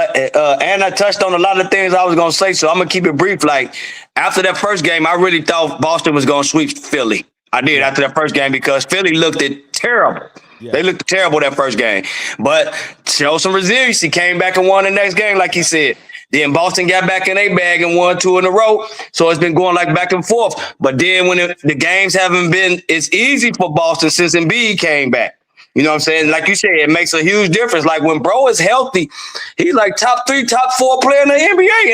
And I touched on a lot of things I was gonna say, so I'm gonna keep it brief. Like after that first game, I really thought Boston was gonna sweep Philly. I did after that first game because Philly looked terrible. Yeah. They looked terrible that first game, but showed some resiliency. Came back and won the next game, like he said. Then Boston got back in their bag and won 2 in a row. So it's been going like back and forth. But then when the games haven't been as easy for Boston since Embiid came back. You know what I'm saying? Like you said, it makes a huge difference. Like when bro is healthy, he's like top 3, top 4 player in the NBA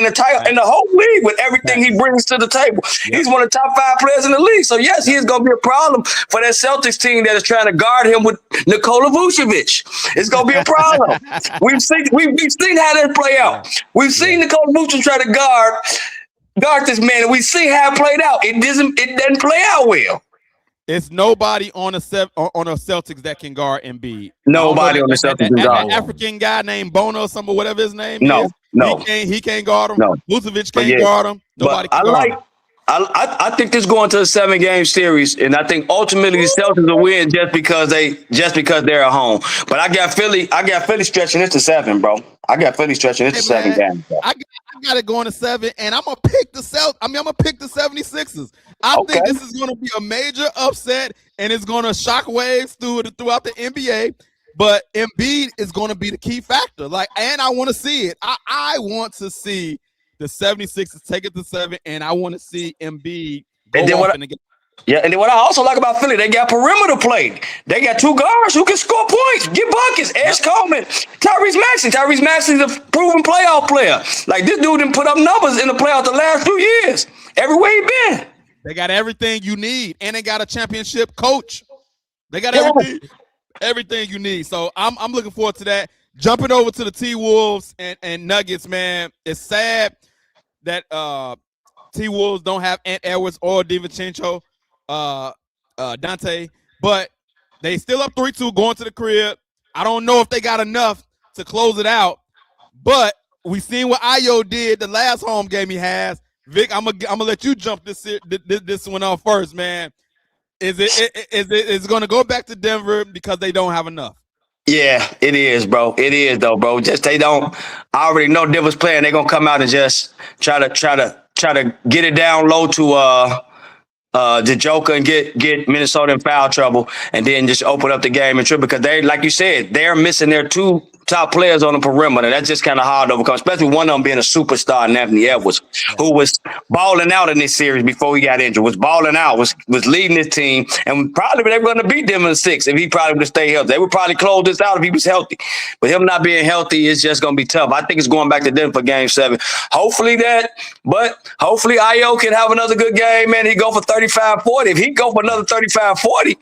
in the whole league with everything he brings to the table. Yep. He's one of the top 5 players in the league. So yes, he is going to be a problem for that Celtics team that is trying to guard him with Nikola Vucevic. It's going to be a problem. We've seen how that play out. We've seen Nikola Vucevic try to guard this man, and we see how it played out. It doesn't play out well. It's nobody on a Celtics that can guard Embiid. Nobody on the Celtics can guard. That African guy named Bono or something, whatever his name is. No. He can't guard him. No. Vucevic can't guard him. Nobody can guard him. I think this going to a 7-game series, and I think ultimately the Celtics will win just because they're at home. But I got Philly stretching it to 7, bro. I got Philly stretching it to 7 games. I got it going to 7, and I'm gonna pick the I'm gonna pick the 76ers. I think this is gonna be a major upset, and it's gonna shock waves throughout the NBA. But Embiid is gonna be the key factor. And I want to see it. I want to see the 76ers take it to 7, and I want to see Embiid go off in the game. Yeah, and then what I also like about Philly, they got perimeter play. They got 2 guards who can score points, get buckets. Edge Coleman, Tyrese Maxey. Tyrese Maxey's a proven playoff player. Like this dude didn't put up numbers in the playoffs the last 2 years. everywhere he been. They got everything you need, and they got a championship coach. They got everything you need. So I'm looking forward to that. Jumping over to the T-Wolves and Nuggets, man. It's sad that T-Wolves don't have Ant Edwards or DiVincenzo, Dante, but they still up 3-2 going to the crib. I don't know if they got enough to close it out, but we seen what Ayo did the last home game he has. Vic, I'm gonna let you jump this one off first, man. Is it going to go back to Denver because they don't have enough? Yeah, it is, bro. It is though, bro. Just they don't. I already know Denver's playing. They're gonna come out and just try to get it down low to the Joker and get Minnesota in foul trouble, and then just open up the game and trip because they, like you said, they're missing their two top players on the perimeter. That's just kind of hard to overcome, especially one of them being a superstar, Anthony Edwards, who was balling out in this series before he got injured, was balling out, was leading his team, and probably they were going to beat them in 6 if he probably would have stayed healthy. They would probably close this out if he was healthy. But him not being healthy is just going to be tough. I think it's going back to Denver for Game 7. Hopefully Ayo can have another good game, man. He go for 35-40. If he go for another 35-40,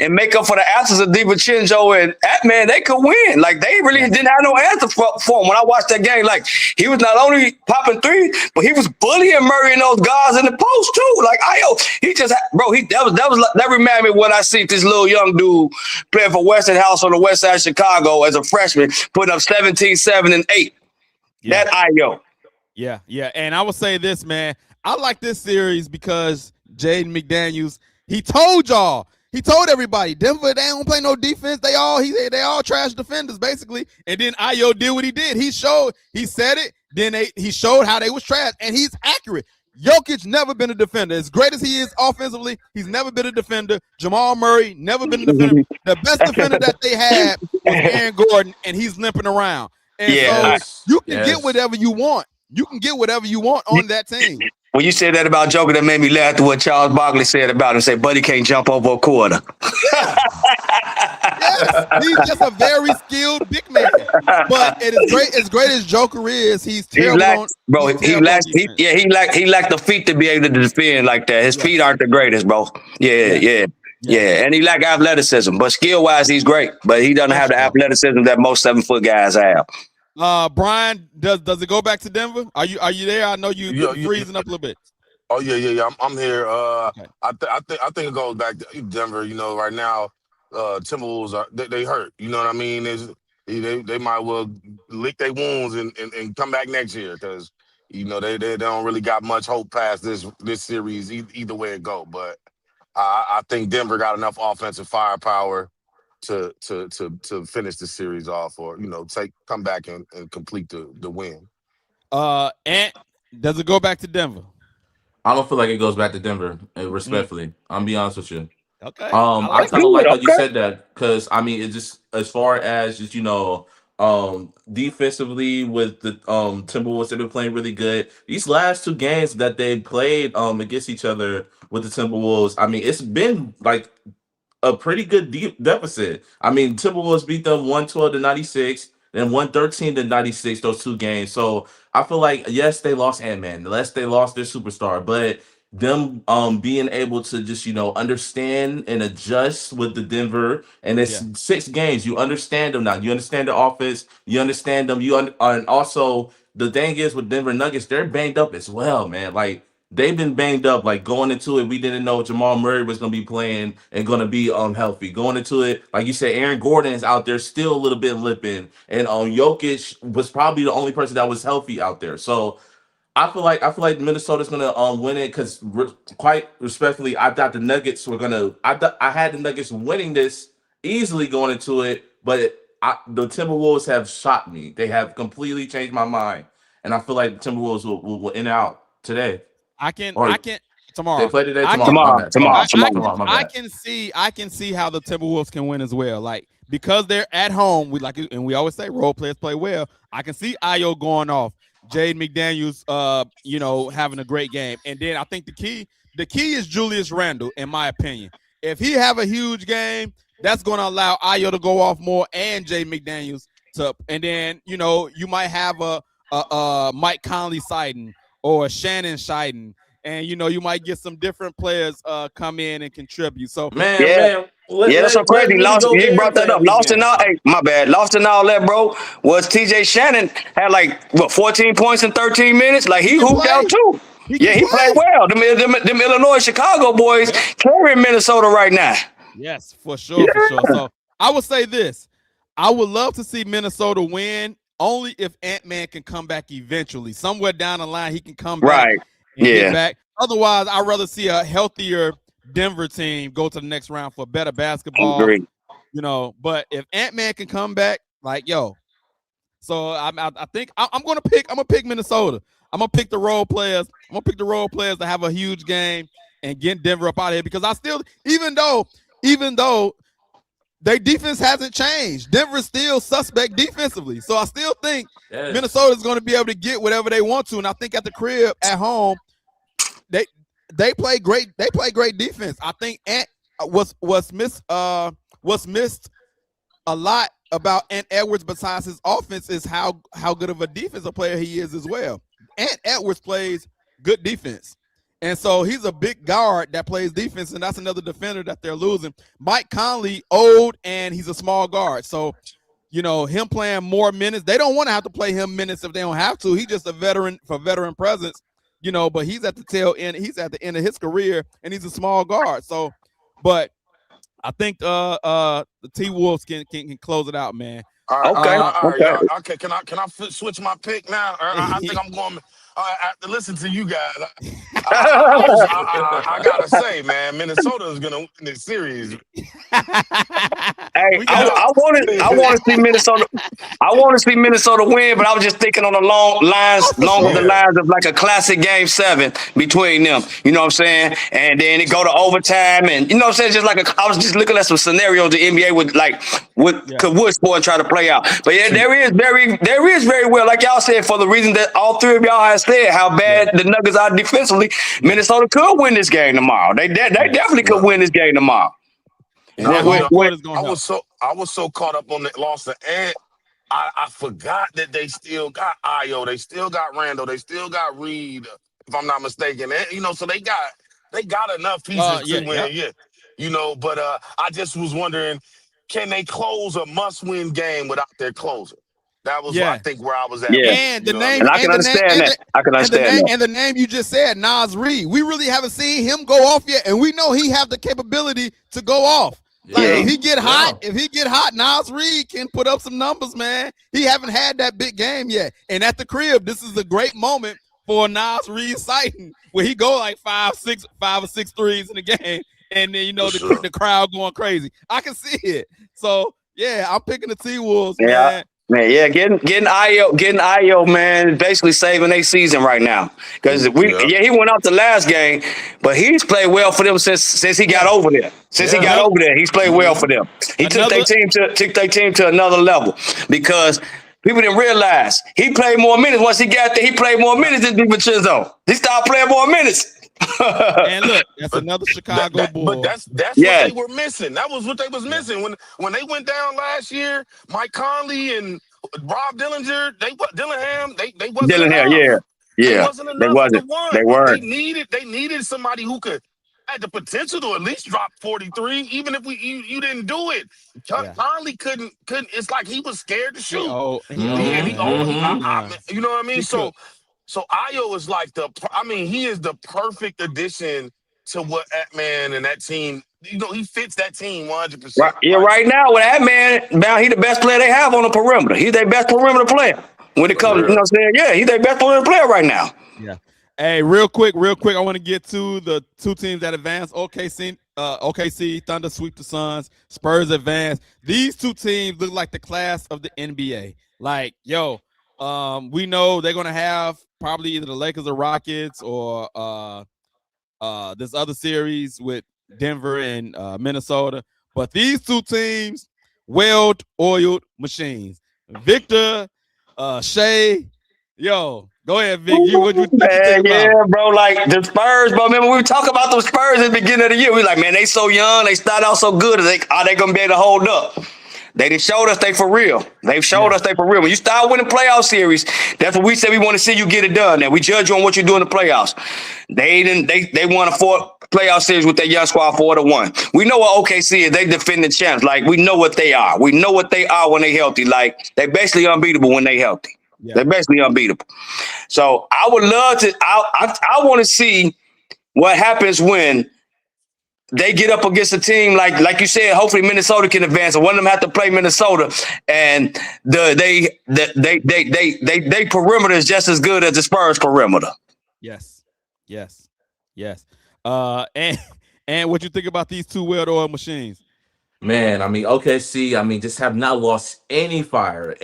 and make up for the absence of DiVincenzo and man, they could win. Like, they really didn't have no answer for him. When I watched that game, like, he was not only popping threes, but he was bullying Murray and those guys in the post too. Like, he just, bro, that reminded me of what I see this little young dude playing for Westinghouse on the west side of Chicago as a freshman, putting up 17, 7, and 8. Yeah. That Ayo. Yeah. And I will say this, man. I like this series because Jaden McDaniels, he told everybody, Denver, they don't play no defense. They all trash defenders, basically. And then Ayo did what he did. He said it. Then he showed how they was trash, and he's accurate. Jokic never been a defender. As great as he is offensively, he's never been a defender. Jamal Murray never been a defender. The best defender that they had was Aaron Gordon, and he's limping around. And so you can get whatever you want. You can get whatever you want on that team. When you said that about Joker, that made me laugh at what Charles Barkley said about him. Say, buddy can't jump over a quarter. Yeah. Yes, he's just a very skilled big man. But it is great. As great as Joker is, he's terrible. He lacked the feet to be able to defend like that. His feet aren't the greatest, bro. Yeah. And he lacked athleticism, but skill wise, he's great. But he doesn't have the athleticism that most 7-foot guys have. Brian, does it go back to Denver? Are you there? I know you're freezing up a little bit. Oh yeah. I'm here. Okay. I think it goes back to Denver. You know, right now, Timberwolves they hurt. You know what I mean? They might well lick their wounds and come back next year because you know they don't really got much hope past this series either way it go. But I think Denver got enough offensive firepower to finish the series off, or you know, come back and complete the win. And does it go back to Denver? I don't feel like it goes back to Denver. Respectfully, I'm be honest with you. Okay. I kind of like how you said that because I mean, it just as far as just defensively with the Timberwolves, they've been playing really good. These last two games that they played against each other with the Timberwolves, I mean, it's been like a pretty good deficit. I mean, Timberwolves beat them 112-96, then 113-96 those two games. So I feel like yes, they lost Ant-Man, yes, they lost their superstar, but them being able to just understand and adjust with the Denver, and it's 6 games. You understand them now. You understand the offense. You understand them. And also the thing is with Denver Nuggets, they're banged up as well, man. Like they've been banged up. Like going into it, we didn't know Jamal Murray was going to be playing and going to be healthy. Going into it, like you said, Aaron Gordon is out there still a little bit limping, and Jokic was probably the only person that was healthy out there. So I feel like Minnesota's gonna win it because quite respectfully, I thought the Nuggets were gonna. I had the Nuggets winning this easily going into it, but the Timberwolves have shocked me. They have completely changed my mind, and I feel like the Timberwolves will in out today. I can tomorrow. They play today. Tomorrow. I can see how the Timberwolves can win as well. Like because they're at home, we always say role players play well. I can see Ayo going off. Jaden McDaniels, having a great game. And then I think the key is Julius Randle, in my opinion. If he have a huge game, that's going to allow Ayo to go off more and Jaden McDaniels to. And then, you might have a Mike Conley sighting or a Shannon sighting. And, you might get some different players come in and contribute. So, man. That's so crazy. You brought that up. Lost in all. Hey, my bad. Lost in all that, bro. Was TJ Shannon had 14 points in 13 minutes? Like he hooped out too. He played well. Them Illinois, Chicago boys carrying Minnesota right now. Yes, for sure. So I would say this: I would love to see Minnesota win only if Ant-Man can come back eventually. Somewhere down the line, he can come back. Right. And get back. Otherwise, I'd rather see a healthier Denver team go to the next round for better basketball. Agreed. But if Ant-Man can come back, so I think I'm gonna pick Minnesota. I'm gonna pick the role players. I'm gonna pick the role players to have a huge game and get Denver up out of here because I still, even though their defense hasn't changed, Denver's still suspect defensively. So I still think Minnesota's going to be able to get whatever they want to, and I think at the crib at home, they play great. They play great defense. I think what's missed a lot about Ant Edwards besides his offense is how good of a defensive player he is as well. Ant Edwards plays good defense. And so he's a big guard that plays defense, and that's another defender that they're losing. Mike Conley, old, and he's a small guard. So, him playing more minutes. They don't want to have to play him minutes if they don't have to. He's just a veteran for veteran presence, but he's at the tail end. He's at the end of his career, and he's a small guard. So, but I think the T-Wolves can close it out, man. All right, okay. Can I switch my pick now? I think I'm going After listening to you guys, I gotta say, man, Minnesota is gonna win this series. Hey, We got I want to see Minnesota. I want to see Minnesota win, but I was just thinking on the longer the Yeah. lines of like a classic game 7 between them. You know what I'm saying? And then it go to overtime, and you know what I'm saying? Just like I was just looking at some scenarios the NBA would sport and try to play out. But yeah, there is very well, like y'all said, for the reason that all three of y'all have said how bad the Nuggets are defensively. Minnesota could win this game tomorrow. They definitely could win this game tomorrow. And that home court is gonna help. I was so caught up on that loss of Ant. I forgot that they still got Io, they still got Randall, they still got Reed, if I'm not mistaken. And, you know, so they got enough pieces to win. Yeah. You know, but I just was wondering, can they close a must-win game without their closer? That was I think where I was at. Yeah. And the name, And I can understand that. I can understand that. And the name you just said, Nas Reed, we really haven't seen him go off yet, and we know he have the capability to go off. Like if he get hot, Nas Reed can put up some numbers, man. He haven't had that big game yet. And at the crib, this is a great moment for Nas Reed sighting where he go like 5 or 6 threes in the game, and then the crowd going crazy. I can see it. So yeah, I'm picking the T-Wolves, man. Man, yeah, getting Io, man, basically saving their season right now. Because he went out the last game, but he's played well for them since he got over there. Since he got over there, he's played well for them. He took their team to another level because people didn't realize he played more minutes. Once he got there, he played more minutes than DiVincenzo. He started playing more minutes. And look, that's another Chicago Bull. But that's what they were missing. That was what they was missing when they went down last year. Mike Conley and Rob Dillinger, they wasn't enough. They wasn't enough. They weren't. They needed somebody who had the potential to at least drop 43, even if you didn't do it. Conley couldn't. It's like he was scared to shoot. You know what I mean? So Io is like he is the perfect addition to what that man and that team. You know, he fits that team 100%. Right now with that man, he's the best player they have on the perimeter. He's their best perimeter player when it comes. You know what I'm saying? Yeah, he's their best perimeter player right now. Yeah. Hey, real quick, I want to get to the two teams that advanced. OKC Thunder sweep the Suns. Spurs advance. These two teams look like the class of the NBA. Like, we know they're gonna have probably either the Lakers or Rockets or this other series with Denver and Minnesota. But these two teams, well-oiled machines. Victor, Shea, go ahead, Vic. What you think about? Yeah, bro. Like the Spurs, bro. Remember we were talking about those Spurs at the beginning of the year. We like, man, they so young. They start out so good. Are they gonna be able to hold up? They done showed us they for real. They've showed us they for real. When you start winning playoff series, that's what we said we want to see you get it done. Now we judge you on what you do in the playoffs. They won a 4 playoff series with their young squad 4-1. We know what OKC is. They defending champs. Like we know what they are. We know what they are when they healthy. Like they basically unbeatable when they healthy. Yeah. They're basically unbeatable. So I would love to. I want to see what happens when they get up against a team like you said. Hopefully Minnesota can advance, and one of them have to play Minnesota, and they perimeter is just as good as the Spurs perimeter. Yes. And what you think about these two well-oiled machines? Man, I mean, OKC, just have not lost any fire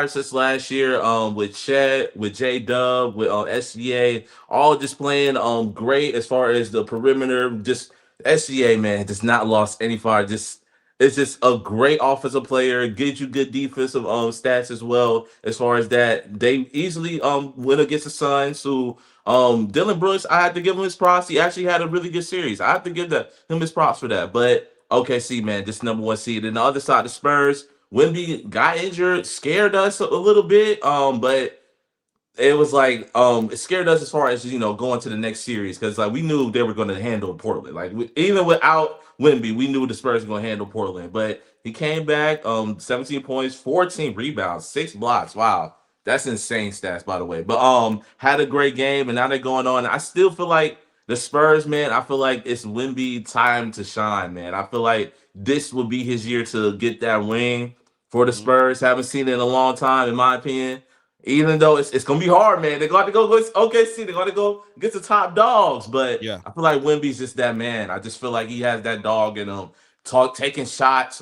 since last year. With Chet, with J-Dub, with SCA, all just playing great as far as the perimeter. Just SCA, man, just not lost any fire. It's just a great offensive player. Gives you good defensive stats as well. As far as that, they easily win against the Suns. Who Dylan Brooks, I had to give him his props. He actually had a really good series. I have to give him his props for that. But OKC, man, this number 1 seed. And the other side, the Spurs, Wemby got injured, scared us a little bit. But it was like it scared us as far as going to the next series, because like we knew they were going to handle Portland. Like even without Wemby, we knew the Spurs were going to handle Portland. But he came back, 17 points, 14 rebounds, 6 blocks. Wow. That's insane stats, by the way. But had a great game, and now they're going on. I still feel like the Spurs, man, I feel like it's Wemby time to shine, man. I feel like this will be his year to get that ring for the Spurs. Haven't seen it in a long time, in my opinion. even though it's gonna be hard, man. They're going to go against OKC. They're going to go get the top dogs, but Yeah. I feel like Wemby's just that man. I just feel like he has that dog in him. Taking shots,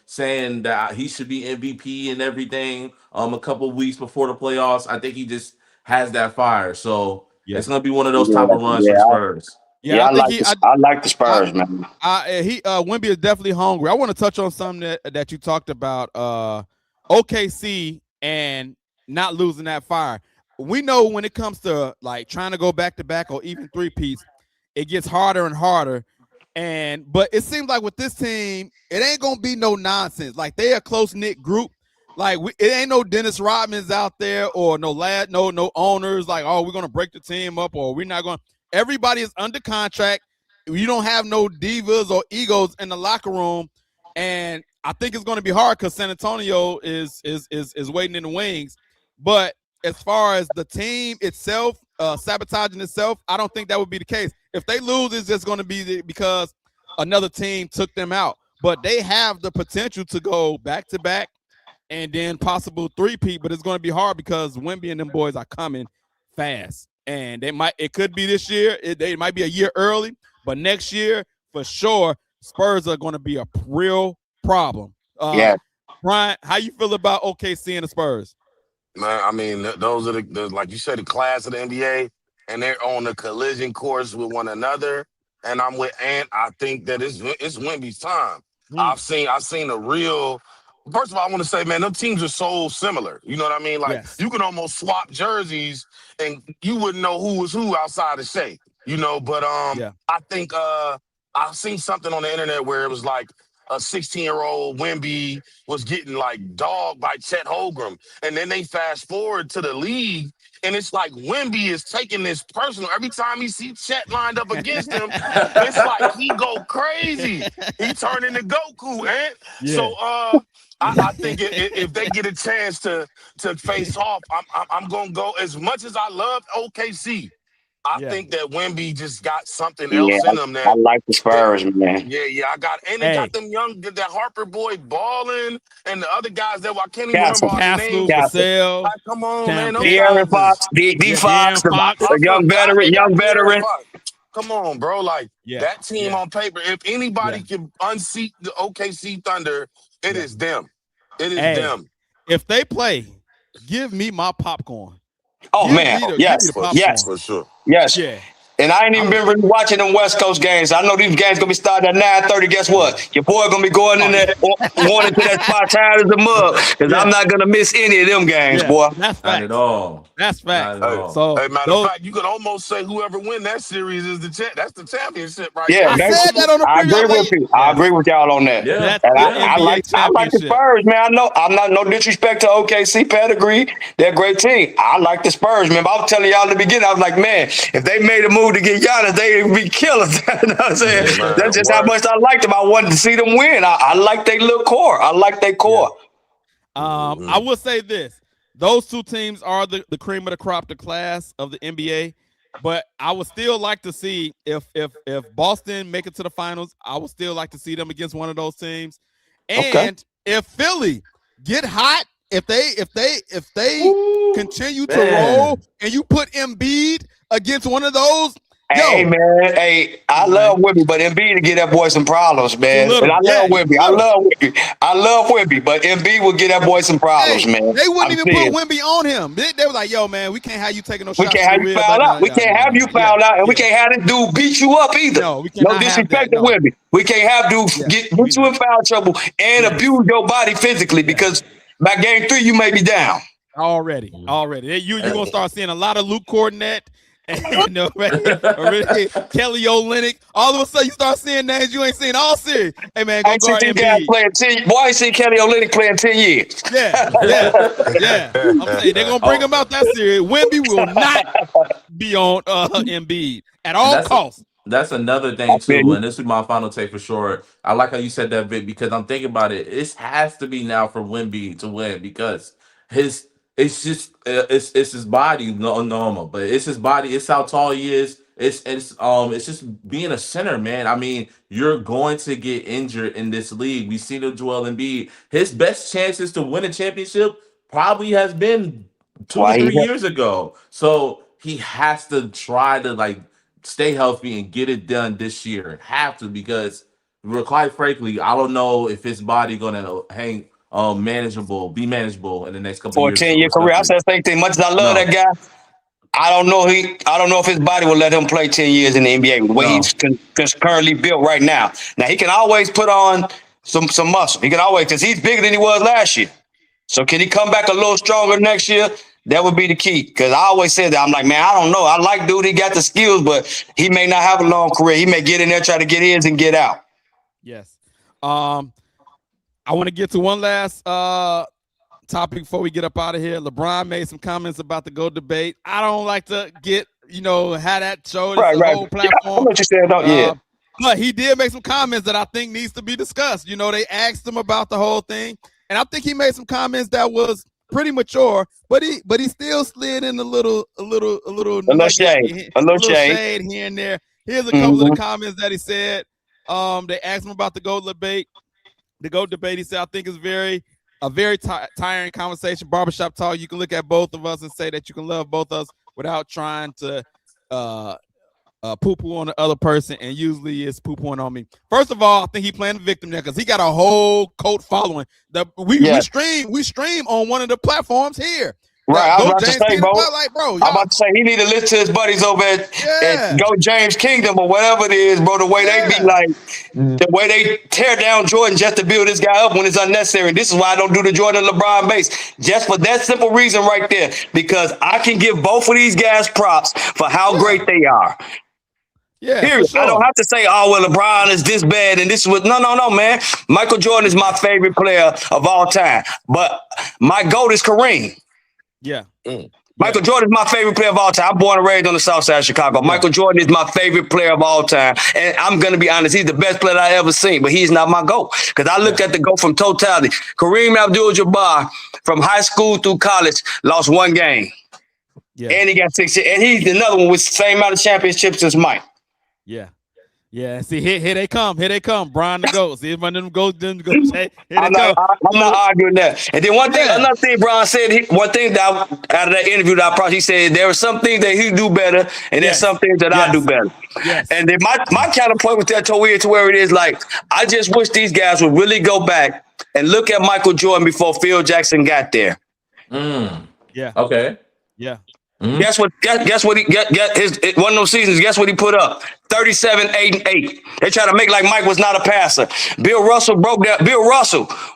saying that he should be MVP and everything. A couple weeks before the playoffs, I think he just has that fire. So Yeah. it's gonna be one of those Yeah, type of runs for the yeah, Spurs. Yeah, I think he. I like the I, Spurs, man. Wemby is definitely hungry. I want to touch on something that you talked about. OKC and not losing that fire. We know when it comes to like trying to go back to back or even three-peats, it gets harder and harder. But it seems like with this team, it ain't gonna be no nonsense. Like they a close knit group. Like it ain't no Dennis Rodmans out there or no owners like, oh, we're gonna break the team up or we're not going. Everybody is under contract. You don't have no divas or egos in the locker room, and I think it's going to be hard because San Antonio is waiting in the wings. But as far as the team itself sabotaging itself, I don't think that would be the case. If they lose, it's just going to be because another team took them out. But they have the potential to go back to back and then possible three-peat. But it's going to be hard because Wemby and them boys are coming fast. And it could be this year. It might be a year early, but next year for sure, Spurs are going to be a real problem. Yeah. Brian, how you feel about OKC and the Spurs? Man, I mean, those are the like you said, the class of the NBA, and they're on the collision course with one another. And I'm with Ant. I think that it's Wemby's time. I've seen a real. First of all, I want to say, man, them teams are so similar. You know what I mean? Like you can almost swap jerseys, and you wouldn't know who was who outside of Shea. You know, but I think I've seen something on the internet where it was like a 16-year-old Wemby was getting like dogged by Chet Holmgren. And then they fast forward to the league, and it's like Wemby is taking this personal. Every time he sees Chet lined up against him, it's like he go crazy. He turn into Goku, man. Yeah. So I think if they get a chance to face off, I'm gonna go. As much as I love OKC, I think that Wemby just got something else in him. I like the Spurs, man. Yeah. They got them young, that Harper boy balling, and the other guys that I can't even remember all their names. Vassell, like, come on, man. De'Aaron Fox, D Fox, the young veteran. Come on, bro. Like that team on paper, if anybody can unseat the OKC Thunder, it is them. It is them. If they play, give me my popcorn. Oh, man. Yes, for sure. Yes. Yeah. And I ain't even been really watching them West Coast games. I know these games going to be starting at 9:30. Guess what? Your boy going to be going in there, going into that spot tired as a mug, because I'm not going to miss any of them games, boy. That's fact. Not at all. That's fact. So, matter of fact, you could almost say whoever win that series is that's the championship, right? Yeah, I said that on the I agree with you. I agree with y'all on that. Yeah. And I like the Spurs, man. I know I'm not no disrespect to OKC pedigree. They're a great team. I like the Spurs, man. But I was telling y'all in the beginning, I was like, man, if they made a move to get Giannis, they would be killers. You know what I'm saying? Yeah, that's just how much I liked them. I wanted to see them win. I like their little core. I like their core. I will say this. Those two teams are the cream of the crop, the class of the NBA. But I would still like to see if Boston make it to the finals, I would still like to see them against one of those teams. And if Philly get hot, if they continue to roll and you put Embiid against one of those, hey, man. Hey, I love Wemby, but Embiid to get that boy some problems, man. And I love Wemby. I love Wemby, but Embiid will get that boy some problems, man. They wouldn't even put Wemby on him. They were like, yo, man, we can't have you taking no shots. We can't have you foul out. We can't have you foul out, and we can't have this dude beat you up either. No disrespect to Wemby. We can't have dudes get you in foul trouble and abuse your body physically because by game 3 you may be down. Already. You're going to start seeing a lot of Luke Cornett. Kelly Olynyk. All of a sudden, you start seeing names you ain't seen all series. Hey, man, go guard Embiid. Boy, I ain't seen Kelly Olynyk play in 10 years. Yeah. I'm saying they're going to bring him out that series. Wemby will not be on Embiid at all costs. That's another thing, too, and this is my final take for sure. I like how you said that, Vic, because I'm thinking about it. It has to be now for Wemby to win because it's his body, no normal, but it's his body. It's how tall he is. It's just being a center, man. I mean, you're going to get injured in this league. We've seen it, Joel Embiid. His best chances to win a championship probably has been 2 to 3 years ago. So he has to try to like stay healthy and get it done this year. Have to, because quite frankly, I don't know if his body gonna hang be manageable in the next couple of For a years. 10-year career. I said the same thing. Much as I love that guy, I don't know if his body will let him play 10 years in the NBA the way he's currently built right now. Now he can always put on some muscle. He can always, because he's bigger than he was last year. So can he come back a little stronger next year? That would be the key. Because I always said that. I'm like, man, I don't know. I like dude. He got the skills, but he may not have a long career. He may get in there, try to get his and get out. Yes. I want to get to one last topic before we get up out of here. LeBron made some comments about the GOAT debate. I don't like to get, how that showed the whole platform. Yeah, I know what you said. But he did make some comments that I think needs to be discussed. They asked him about the whole thing. And I think he made some comments that was pretty mature, but he still slid in a little shade here and there. Here's a couple of the comments that he said. They asked him about the GOAT debate. The GOAT debate, he said, I think is a very tiring conversation. Barbershop talk. You can look at both of us and say that you can love both of us without trying to poo-poo on the other person, and usually it's poo-pooing on me. First of all, I think he playing the victim there because he got a whole cult following. We stream on one of the platforms here. Right, I was about to say, bro. I'm about to say he need to listen to his buddies over at Go James Kingdom or whatever it is, bro. The way they be like, the way they tear down Jordan just to build this guy up when it's unnecessary. This is why I don't do the Jordan LeBron base. Just for that simple reason right there. Because I can give both of these guys props for how great they are. Yeah, period. Sure. I don't have to say, oh, well, LeBron is this bad and this was no, man. Michael Jordan is my favorite player of all time. But my GOAT is Kareem. Yeah. Michael Jordan is my favorite player of all time. I'm born and raised on the south side of Chicago. Michael Jordan is my favorite player of all time. And I'm going to be honest, he's the best player I ever seen, but he's not my GOAT. Because I looked at the GOAT from totality. Kareem Abdul-Jabbar, from high school through college, lost one game. Yeah. And he got 6 years. And he's another one with the same amount of championships as Mike. Yeah. Yeah, see, here they come. Brian the GOAT. See, one of them goes, hey, I'm not arguing that. And then another thing Brian said, one thing that out of that interview that I probably, he said there are some things that he do better, and there's some things that I do better. Yes. And then my counterpoint with that to where it is like, I just wish these guys would really go back and look at Michael Jordan before Phil Jackson got there. Yeah. Okay. Yeah. Guess what one of those seasons, guess what he put up? 37, 8, and 8. They try to make like Mike was not a passer. Bill Russell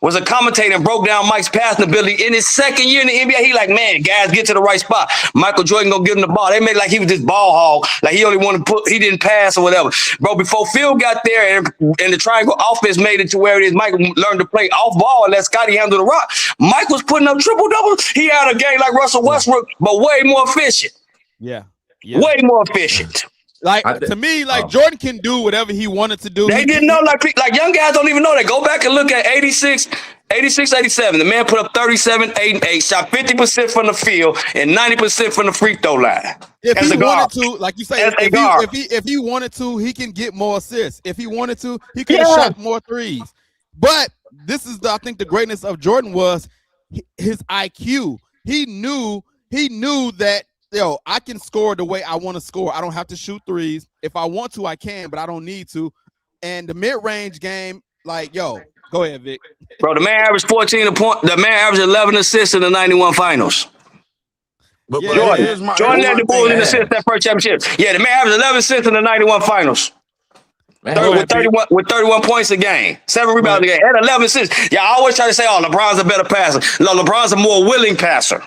was a commentator and broke down Mike's passing ability in his second year in the NBA. He like, man, guys, get to the right spot. Michael Jordan gonna give him the ball. They made like he was this ball hog, like he only wanted to he didn't pass or whatever. Bro, before Phil got there and the triangle offense made it to where it is, Mike learned to play off ball and let Scotty handle the rock. Mike was putting up triple doubles. He had a game like Russell Westbrook, but way more efficient. Yeah. Way more efficient. To me, Jordan can do whatever he wanted to do. They didn't know, like young guys don't even know that. Go back and look at 86, 87. The man put up 37, 8, and 8, shot 50% from the field and 90% from the free throw line. If he wanted to, like you say, if he wanted to, he can get more assists. If he wanted to, he could have shot more threes. But this is I think the greatness of Jordan was his IQ. He knew that, I can score the way I want to score. I don't have to shoot threes. If I want to, I can, but I don't need to. And the mid-range game, go ahead, Vic. Bro, the man averaged 14 a point. The man averaged 11 assists in the 91 finals. But Jordan led the Bulls in assists that first championship. Yeah, the man averaged 11 assists in the 91 finals. With 31 points a game, 7 rebounds a game, and 11 assists. Yeah, I always try to say, LeBron's a better passer. No, LeBron's a more willing passer.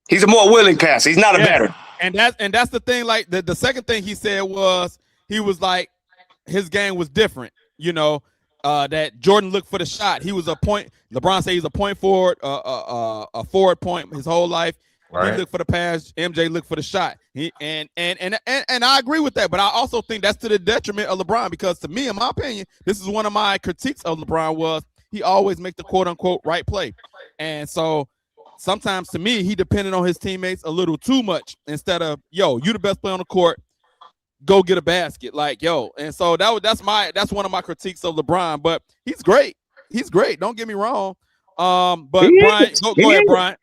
He's a more willing passer. He's not a better. And that's the thing. Like the second thing he said was he was like his game was different. That Jordan looked for the shot. He was a point. LeBron said he's a point forward, a forward point his whole life. Right. He looked for the pass. MJ looked for the shot. And I agree with that. But I also think that's to the detriment of LeBron because to me, in my opinion, this is one of my critiques of LeBron was he always make the quote unquote right play. And so sometimes to me, he depended on his teammates a little too much instead of, you the best player on the court, go get a basket. And so that's one of my critiques of LeBron, but he's great. He's great. Don't get me wrong. But Brian, go ahead, Brian.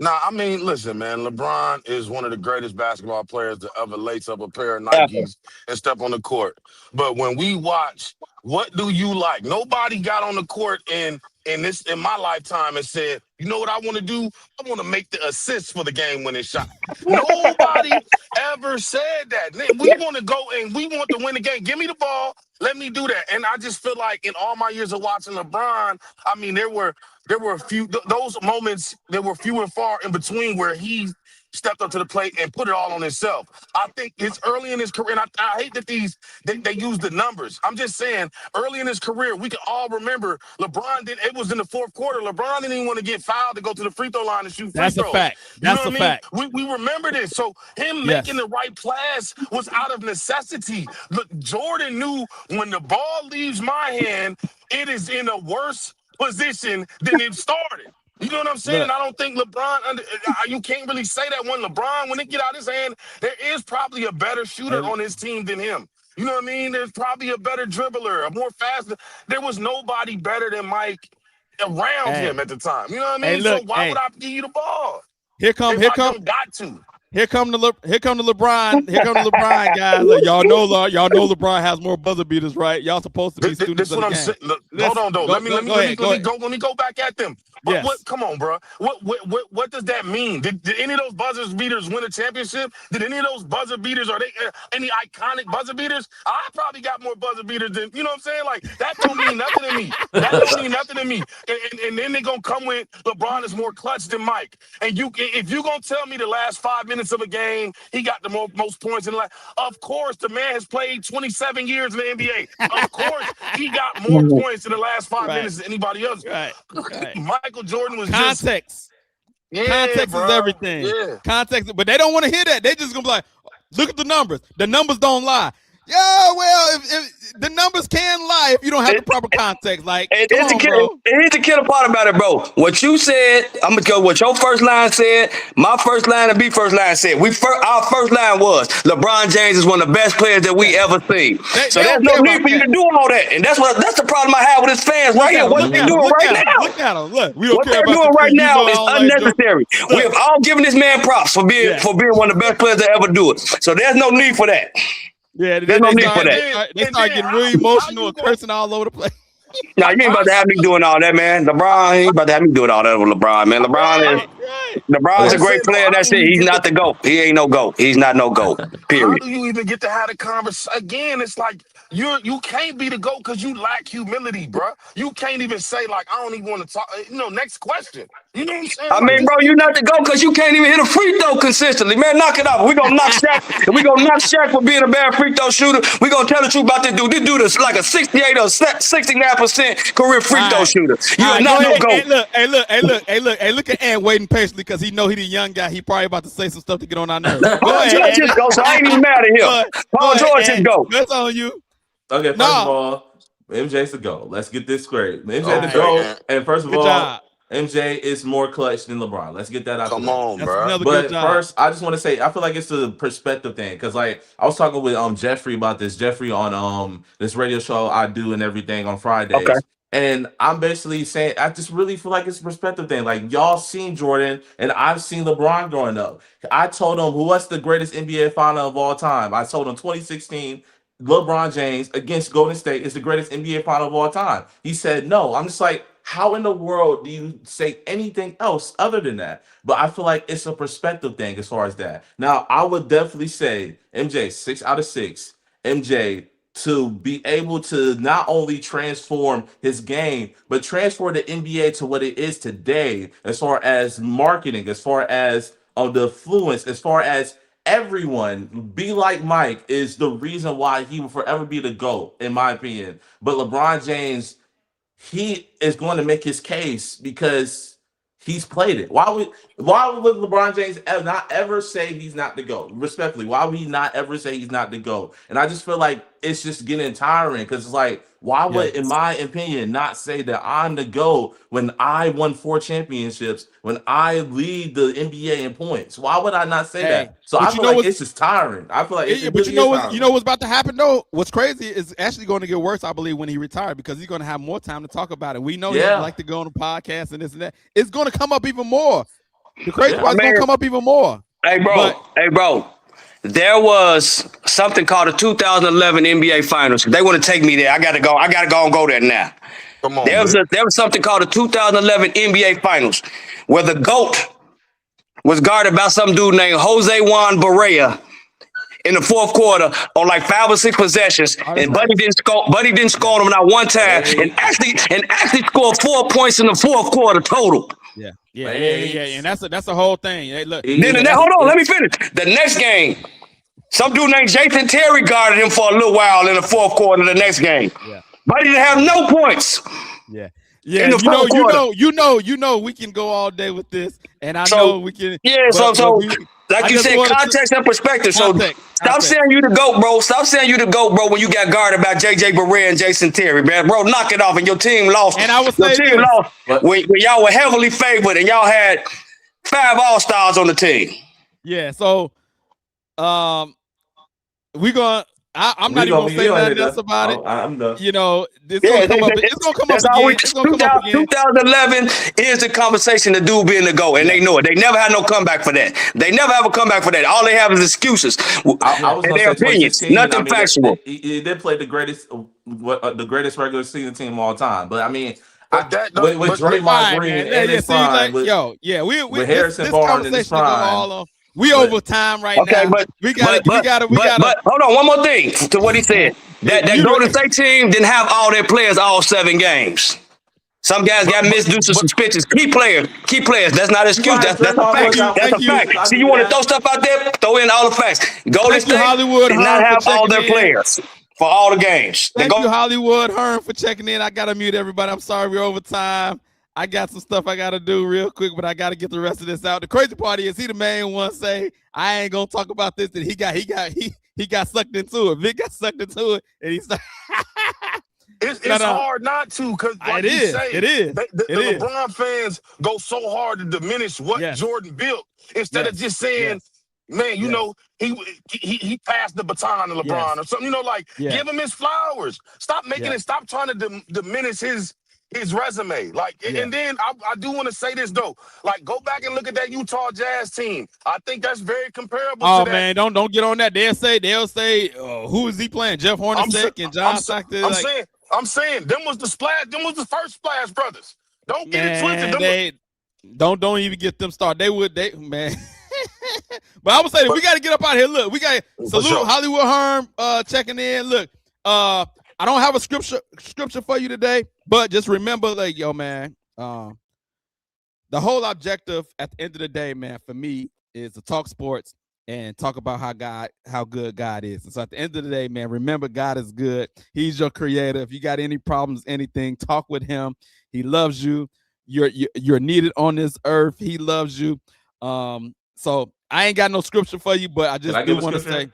Nah, I mean, listen, man. LeBron is one of the greatest basketball players to ever lace up a pair of Nikes and step on the court. But when we watch, what do you like? Nobody got on the court in my lifetime and said, you know what I want to do? I want to make the assist for the game-winning shot. Nobody ever said that. We want to go and we want to win the game. Give me the ball. Let me do that. And I just feel like in all my years of watching LeBron, I mean, there were a few those moments. There were few and far in between where he stepped up to the plate and put it all on himself. I think it's early in his career, and I hate that they use the numbers. I'm just saying, early in his career, we can all remember LeBron did. It was in the fourth quarter. LeBron didn't even want to get fouled to go to the free throw line and shoot free throws. That's a fact. That's a fact. We remember this. So him making the right pass was out of necessity. Look, Jordan knew when the ball leaves my hand, it is in a worse position than it started. You know what I'm saying? I don't think LeBron, you can't really say that when it get out of his hand, there is probably a better shooter on his team than him. You know what I mean? There's probably a better dribbler, a more faster. There was nobody better than Mike around him at the time. You know what I mean? So why would I give you the ball? Here come the LeBron. Here come the LeBron guys. Like, y'all know LeBron has more buzzer beaters, right? Y'all supposed to be students of the game. Hold on, though. Let me go back at them. But come on, bro. What does that mean? Did any of those buzzer beaters win a championship? Did any of those buzzer beaters, are they any iconic buzzer beaters? I probably got more buzzer beaters than, you know what I'm saying? Like, that don't mean nothing to me. And then they're going to come with LeBron is more clutch than Mike. And if you're going to tell me the last 5 minutes of a game, he got the most points in life. Of course, the man has played 27 years in the NBA. Of course, he got more points in the last 5 minutes than anybody else. Right. Michael Jordan was context. Context is everything. Yeah. Context, but they don't want to hear that. They just gonna be like, look at the numbers. The numbers don't lie. Yeah, well, if the numbers can lie if you don't have the proper context. Like, here's the killer part about it, bro. What you said, I'm gonna go. What your first line said, my first line, and B first line said. Our first line was LeBron James is one of the best players that we ever seen. So there's no need for you to do all that, and that's the problem I have with his fans right here. What they're doing right now? Look at them. Look, what they're doing right now is unnecessary. We have all given this man props for being one of the best players to ever do it. So there's no need for that. Yeah, there's no need for that. They start getting really emotional and cursing all over the place. No, you ain't about to have me doing all that, man. LeBron ain't about to have me doing all that with LeBron, man. LeBron's a great player. That's it. He's not the GOAT. He ain't no GOAT. He's not no GOAT. Period. How do you even get to have a conversation? Again, it's like you can't be the GOAT because you lack humility, bro. You can't even say, like, I don't even want to talk. Next question. You know what I'm saying? I mean, bro, you not the GOAT because you can't even hit a free throw consistently, man. Knock it off. We're gonna knock Shaq, and we're gonna knock Shaq for being a bad free throw shooter. We're gonna tell the truth about this dude. This dude is like a 68 or 69% career free throw shooter. You're not no GOAT. Hey, look at Ant waiting patiently because he know he the young guy. He probably about to say some stuff to get on our nerves. Paul George just go, so I ain't even mad at him. Paul George just go. That's on you. Okay, first of all, MJ's the GOAT. Let's get this straight. MJ the GOAT, and first of all, MJ is more clutch than LeBron. Let's get that out. Come on, bro. But first, I just want to say, I feel like it's a perspective thing. Because, like, I was talking with Jeffrey about this. Jeffrey on this radio show I do and everything on Fridays. Okay. And I'm basically saying, I just really feel like it's a perspective thing. Like, y'all seen Jordan, and I've seen LeBron growing up. I told him, what's the greatest NBA final of all time? I told him 2016, LeBron James against Golden State is the greatest NBA final of all time. He said no. I'm just like, how in the world do you say anything else other than that? But I feel like it's a perspective thing as far as that. Now, I would definitely say MJ, 6 out of 6. MJ, to be able to not only transform his game, but transform the NBA to what it is today, as far as marketing, as far as the influence, as far as everyone be like Mike is the reason why he will forever be the GOAT, in my opinion. But LeBron James, he is going to make his case because he's played it. Why would LeBron James not ever say he's not the GOAT? Respectfully, why would he not ever say he's not the GOAT? And I just feel like it's just getting tiring because it's like, why would, in my opinion, not say that I'm the GOAT when I won 4 championships, when I lead the NBA in points? Why would I not say that? So I feel like it's just tiring. I feel like but you know what's about to happen though? What's crazy is actually going to get worse, I believe, when he retired because he's going to have more time to talk about it. We know he like to go on a podcast and this and that. It's going to come up even more. The crazy part is gonna come up even more. Hey, bro. There was something called the 2011 NBA Finals. They want to take me there. I gotta go and go there now. Come on, There was something called the 2011 NBA Finals, where the GOAT was guarded by some dude named Jose Juan Barea in the fourth quarter on like 5 or 6 possessions, and Buddy didn't score on him not one time, and actually scored 4 points in the fourth quarter total. Yeah, and that's the whole thing. Hey, look. Hold on, let me finish. The next game, some dude named Jason Terry guarded him for a little while in the fourth quarter of the next game. Yeah. Buddy didn't have no points. Yeah. You know, we can go all day with this, and I know we can. Yeah, like you said, context and perspective. Stop saying you the GOAT, bro. Stop saying you the GOAT, bro, when you got guarded by JJ Barea and Jason Terry, man. Bro, knock it off, and your team lost. And I would say your team lost when y'all were heavily favored, and y'all had 5 All-Stars on the team. Yeah, so I'm not even gonna say nothing else about it. I'm done. You know, it's gonna come up again. It's gonna come up again. 2011 is the conversation, the dude being the GOAT, and they know it. They never had no comeback for that. They never have a comeback for that. All they have is excuses and their opinions. Nothing factual. He did play the greatest regular season team of all time. But I mean, with Draymond Green and his prime, with Harrison Barnes in his prime. We over time right now. But hold on, one more thing to what he said. That Golden State team didn't have all their players all 7 games. Some guys got missed due to suspensions. Key players. That's not an excuse. That's a fact. That's a fact. See, you want to throw stuff out there? Throw in all the facts. Golden State did not have all their players for all the games. Thank you, Hollywood Hearn, for checking in. I gotta mute everybody. I'm sorry we're over time. I got some stuff I gotta do real quick, but I gotta get the rest of this out. The crazy part is he the main one say I ain't gonna talk about this, and he got sucked into it. Vic got sucked into it, and he's like, it's hard not to, because like it is. The LeBron fans go so hard to diminish what Jordan built instead of just saying, man, you know, he passed the baton to LeBron or something. You know, give him his flowers. Stop making it. Stop trying to diminish his resume. And then I do want to say this though. Go back and look at that Utah Jazz team. I think that's very comparable to that. Oh man, don't get on that. They'll say who is he playing? Jeff Hornacek and John Stockton. I'm saying them was the splash. Them was the first Splash Brothers. Don't get it twisted. Don't even get them started. Man. But I would say that we got to get up out here. Look, we got to salute Hollywood Herm checking in. Look, I don't have a scripture for you today, but just remember, yo, man, the whole objective at the end of the day, man, for me is to talk sports and talk about how good God is. And so at the end of the day, man, remember God is good. He's your creator. If you got any problems, anything, talk with him. He loves you. You're needed on this earth. He loves you. So I ain't got no scripture for you, but I just do want to say,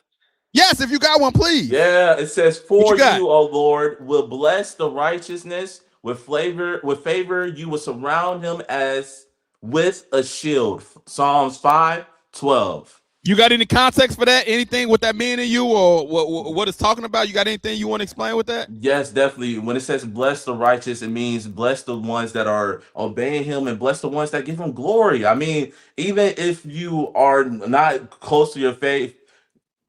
yes, if you got one, please. Yeah, it says, "For you, O Lord, will bless the righteousness with favor. You will surround him as with a shield." Psalms 5:12. You got any context for that? Anything what that mean to you, or what it's talking about? You got anything you want to explain with that? Yes, definitely. When it says bless the righteous, it means bless the ones that are obeying him and bless the ones that give him glory. I mean, even if you are not close to your faith,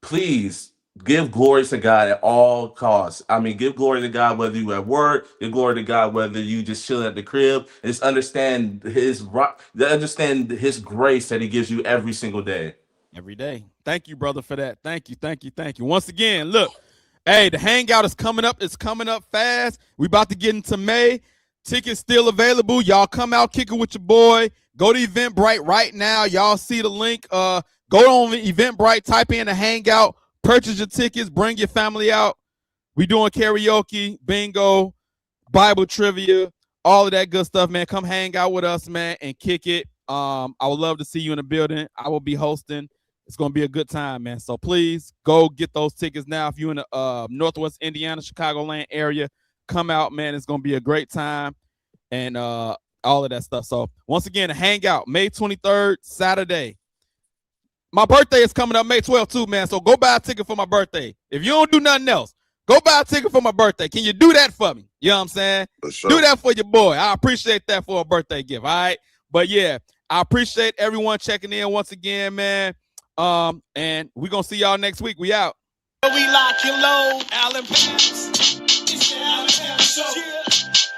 please give glory to God at all costs. I mean, give glory to God whether you at work, give glory to God whether you just chilling at the crib. Just understand his grace that he gives you every single day. Every day. Thank you, brother, for that. Thank you. Once again, look, hey, the hangout is coming up. It's coming up fast. We about to get into May. Tickets still available. Y'all come out, kick it with your boy. Go to Eventbrite right now. Y'all see the link. Go on Eventbrite, type in the hangout, purchase your tickets, bring your family out. We doing karaoke, bingo, Bible trivia, all of that good stuff, man. Come hang out with us, man, and kick it. I would love to see you in the building. I will be hosting. It's going to be a good time, man. So please go get those tickets now. If you're in the Northwest Indiana, Chicagoland area, come out, man. It's going to be a great time and all of that stuff. So once again, a hangout, May 23rd, Saturday. My birthday is coming up May 12th too, man. So go buy a ticket for my birthday. If you don't do nothing else, go buy a ticket for my birthday. Can you do that for me? You know what I'm saying? For sure. Do that for your boy. I appreciate that for a birthday gift, all right? But yeah, I appreciate everyone checking in once again, man. And we're gonna see y'all next week. We out. We lock and load, Allen Powell. It's the Allen Powell Show. Yeah.